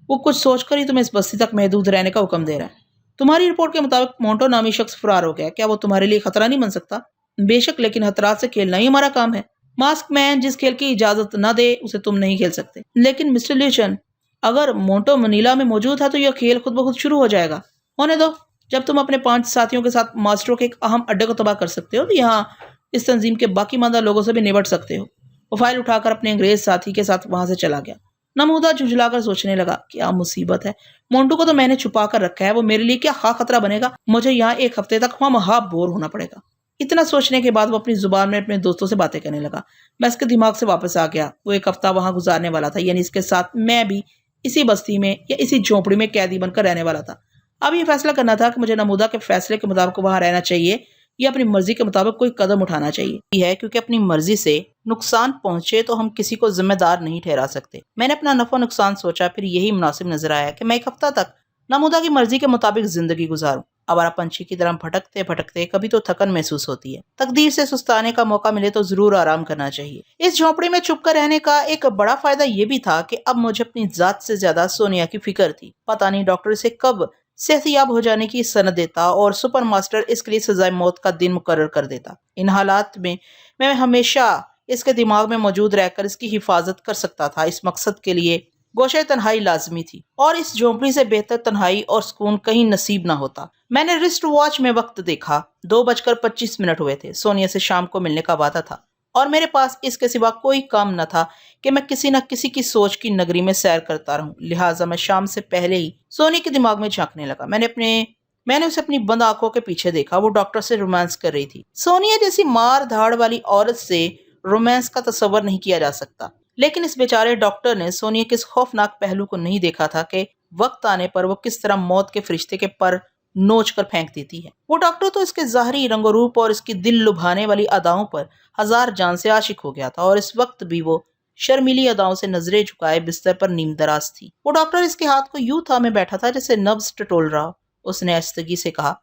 वो कुछ सोचकर ही तुम्हें इस बस्ती तक महदूद रहने का हुक्म दे रहा है। तुम्हारी रिपोर्ट के मुताबिक मोंटो नामी शख्स फरार हो गया। क्या वो तुम्हारे लिए खतरा नहीं बन सकता? बेशक, लेकिन खतरात से खेलना ही हमारा काम है। मास्क मैन जिस खेल की इजाजत न दे उसे तुम नहीं खेल सकते। लेकिन मिस्टर ल्यूचन, अगर मोंटो मनीला में मौजूद है तो यह खेल खुद ब खुद शुरू हो जाएगा। होने दो, जब तुम अपने 5 साथियों के साथ मास्टरों के एक अहम अड्डे को तबाह कर सकते हो, तो यहाँ इस तंजीम के बाकी मादा लोगों से भी निपट सकते हो। वो फाइल उठाकर अपने अंग्रेज साथी के साथ वहां से चला गया। नमूदा झुंझलाकर सोचने लगा, क्या मुसीबत है। मोंटू को तो मैंने छुपा कर रखा है, वो मेरे लिए क्या खतरा बनेगा। मुझे यहाँ एक हफ्ते तक वहां बोर होना पड़ेगा। इतना सोचने के बाद वो अपनी जुबान में अपने दोस्तों से बातें करने लगा। मैं इसके दिमाग से वापस आ गया। वो एक हफ्ता वहां गुजारने वाला था, यानी इसके साथ मैं भी इसी बस्ती में या इसी झोंपड़ी में कैदी बनकर रहने वाला था। अब ये फैसला करना था कि मुझे नमूदा के फैसले के मुताबिक वहां रहना चाहिए या अपनी मर्जी के मुताबिक कोई कदम उठाना चाहिए है, क्योंकि अपनी मर्जी से नुकसान पहुंचे तो हम किसी को जिम्मेदार नहीं ठहरा सकते। मैंने अपना नफा नुकसान सोचा, फिर यही मुनासिब नजर आया कि मैं एक हफ्ता तक नमूदा की मर्जी के मुताबिक जिंदगी गुजारूं। आवारा पंछी की तरह भटकते भटकते कभी तो थकन महसूस होती है। तकदीर से सुस्ताने का मौका मिले तो जरूर आराम करना चाहिए। इस झोंपड़ी में चुप कर रहने का एक बड़ा फायदा ये भी था कि अब मुझे अपनी जात से ज्यादा सोनिया की फिक्र थी। पता नहीं डॉक्टर इसे कब सेहतयाब हो जाने की सनद देता और सुपर मास्टर इसके लिए सजाए मौत का दिन मुकर्रर कर देता। इन हालात में मैं हमेशा इसके दिमाग में मौजूद रहकर इसकी हिफाजत कर सकता था। इस मकसद के लिए गोशे तन्हाई लाजमी थी और इस झोंपड़ी से बेहतर तन्हाई और सुकून कहीं नसीब ना होता। मैंने रिस्ट वॉच में वक्त देखा। 2:25 हुए थे। सोनिया से शाम को मिलने का वादा था और मेरे पास इसके सिवा कोई काम न था कि मैं किसी न किसी की सोच की नगरी में सैर करता रहूं। लिहाजा मैं शाम से पहले ही सोनी के दिमाग में झांकने लगा। मैंने उसे अपनी बंद आंखों के पीछे देखा। वो डॉक्टर से रोमांस कर रही थी। सोनिया जैसी मार धाड़ वाली औरत से रोमांस का तस्वर नहीं किया जा सकता, लेकिन इस बेचारे डॉक्टर ने सोनिया के इस खौफनाक पहलू को नहीं देखा था कि वक्त आने पर वो किस तरह मौत के फरिश्ते के पर नोच कर फेंक देती है। वो डॉक्टर तो इसके ज़ाहरी रंग रूप और इसकी दिल लुभाने वाली अदाओं पर हजार जान से आशिक हो गया था और इस वक्त भी वो शर्मीली अदाओं से नजरें झुकाए बिस्तर पर नीम दराज थी। वो डॉक्टर इसके हाथ को यूं थामे बैठा था जैसे नब्ज टटोल रहा हो। उसने आहिस्तगी से कहा,